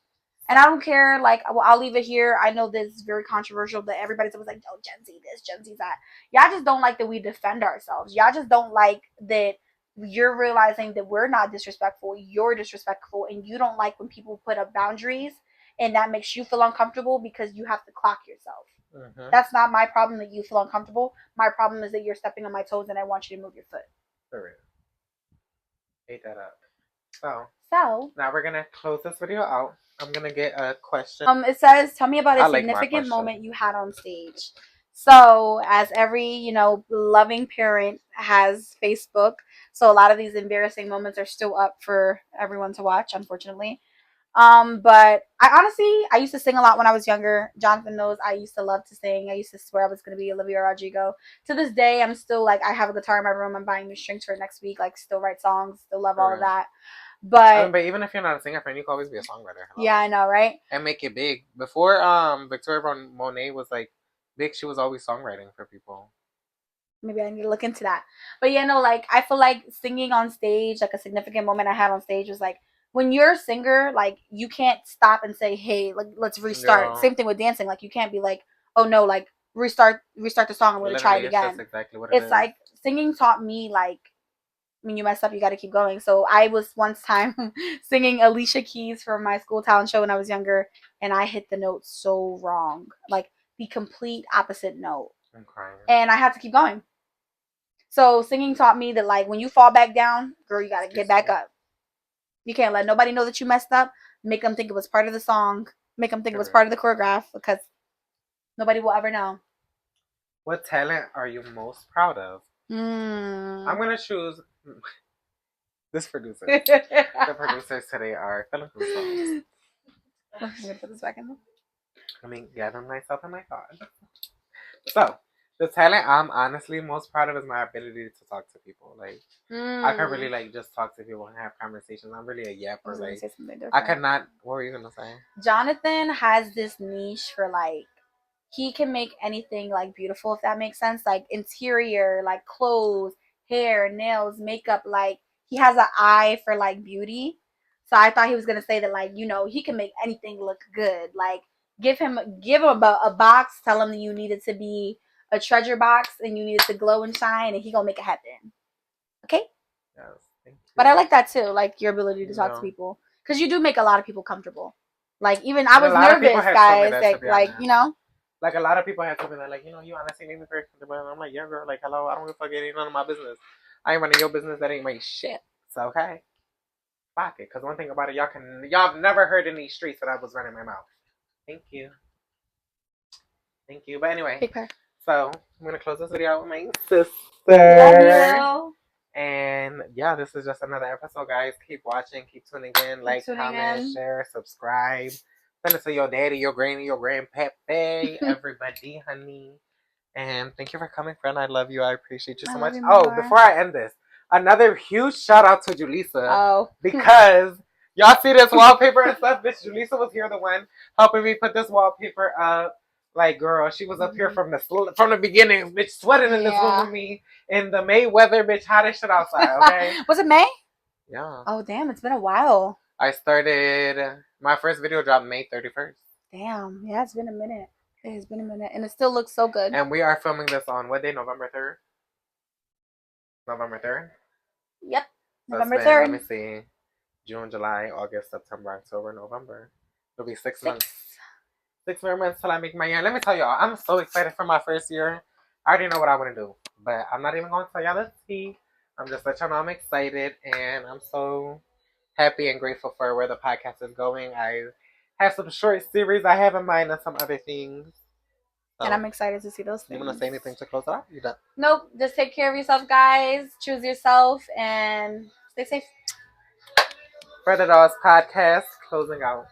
And I don't care, like, well, I'll leave it here. I know this is very controversial, but everybody's always like, oh, Gen Z this, Gen Z that. Y'all just don't like that we defend ourselves. Y'all just don't like that you're realizing that we're not disrespectful. You're disrespectful. And you don't like when people put up boundaries and that makes you feel uncomfortable because you have to clock yourself. That's not my problem that you feel uncomfortable. My problem is that you're stepping on my toes and I want you to move your foot. For real. Ate that up. So now we're gonna close this video out. I'm gonna get a question. It says, tell me about a significant moment you had on stage. So, as every loving parent has Facebook, so a lot of these embarrassing moments are still up for everyone to watch, unfortunately. But I used to sing a lot when I was younger. Jonathan knows I used to love to sing. I used to swear I was gonna be Olivia Rodrigo. To this day, I'm still like, I have a guitar in my room. I'm buying new strings for it next week. Like, still write songs. Still love all of that. But even if you're not a singer, friend, you can always be a songwriter. Hello. Yeah, I know, right? And make it big. Before Victoria Monet was like big, she was always songwriting for people. Maybe I need to look into that. But like I feel like singing on stage, like a significant moment I had on stage was like when you're a singer, like you can't stop and say, "Hey, like let's restart." Same thing with dancing. Like you can't be like, "Oh no, like restart the song. I'm gonna try it again." It's exactly what it is. Like singing taught me like when you mess up, you got to keep going. So I was once time singing Alicia Keys for my school talent show when I was younger, and I hit the note so wrong, like the complete opposite note. I'm crying. And I had to keep going. So singing taught me that like when you fall back down, girl, you got to get back up. You can't let nobody know that you messed up. Make them think it was part of the song. Make them think it was part of the choreograph, because nobody will ever know. What talent are you most proud of? I'm going to choose this producer. The producers today are Philip themselves. I'm going to put this back in there. Let me gather myself in my thoughts. So, the talent I'm honestly most proud of is my ability to talk to people. Like, I can really like just talk to people and have conversations. I'm really a yapper. Like, I could not. What were you gonna say? Jonathan has this niche for like, he can make anything like beautiful, if that makes sense. Like interior, like clothes, hair, nails, makeup. Like he has an eye for like beauty. So I thought he was gonna say that like he can make anything look good. Like give him a box, tell him that you need it to be a treasure box and you need it to glow and shine, and he gonna make it happen. Okay. Yes, thank you. But I like that too, like your ability to talk to people, because you do make a lot of people comfortable. Like even I was nervous, guys. Like Like, a lot of people have told me that, like, you honestly make me very comfortable. And I'm like, yeah, girl, like, hello, I don't give a fuck. It ain't none of my business. I ain't running your business. That ain't my shit. So, okay? Fuck it. Because one thing about it, y'all have never heard in these streets that I was running my mouth. Thank you. Thank you. But anyway, so I'm going to close this video with my sister. Love you. And yeah, this is just another episode, guys. Keep watching, keep tuning in, like, comment, share, subscribe. Send it to your daddy, your granny, your grandpappy, everybody, honey. And thank you for coming, friend. I love you. I appreciate you so much. Oh, before I end this, another huge shout out to Julissa. Oh. Because y'all see this wallpaper and stuff? Bitch, Julissa was here, the one helping me put this wallpaper up. Like, girl, she was up here from the beginning, bitch, sweating in this room with me in the May weather, bitch, hottest shit outside, okay? Was it May? Yeah. Oh, damn, it's been a while. I started, my first video dropped May 31st. Damn, yeah, it's been a minute. It has been a minute, and it still looks so good. And we are filming this on what day? November 3rd? November 3rd? Yep, So November 3rd. Let me see. June, July, August, September, October, November. It'll be 6 months. 6 more months till I make my year. Let me tell y'all, I'm so excited for my first year. I already know what I want to do. But I'm not even going to tell y'all the tea. I'm just letting y'all know I'm excited. And I'm so happy and grateful for where the podcast is going. I have some short series I have in mind and some other things. So, and I'm excited to see those things. You want to say anything to close it off? You done? Nope. Just take care of yourself, guys. Choose yourself and stay safe. For the Dolls Podcast, closing out.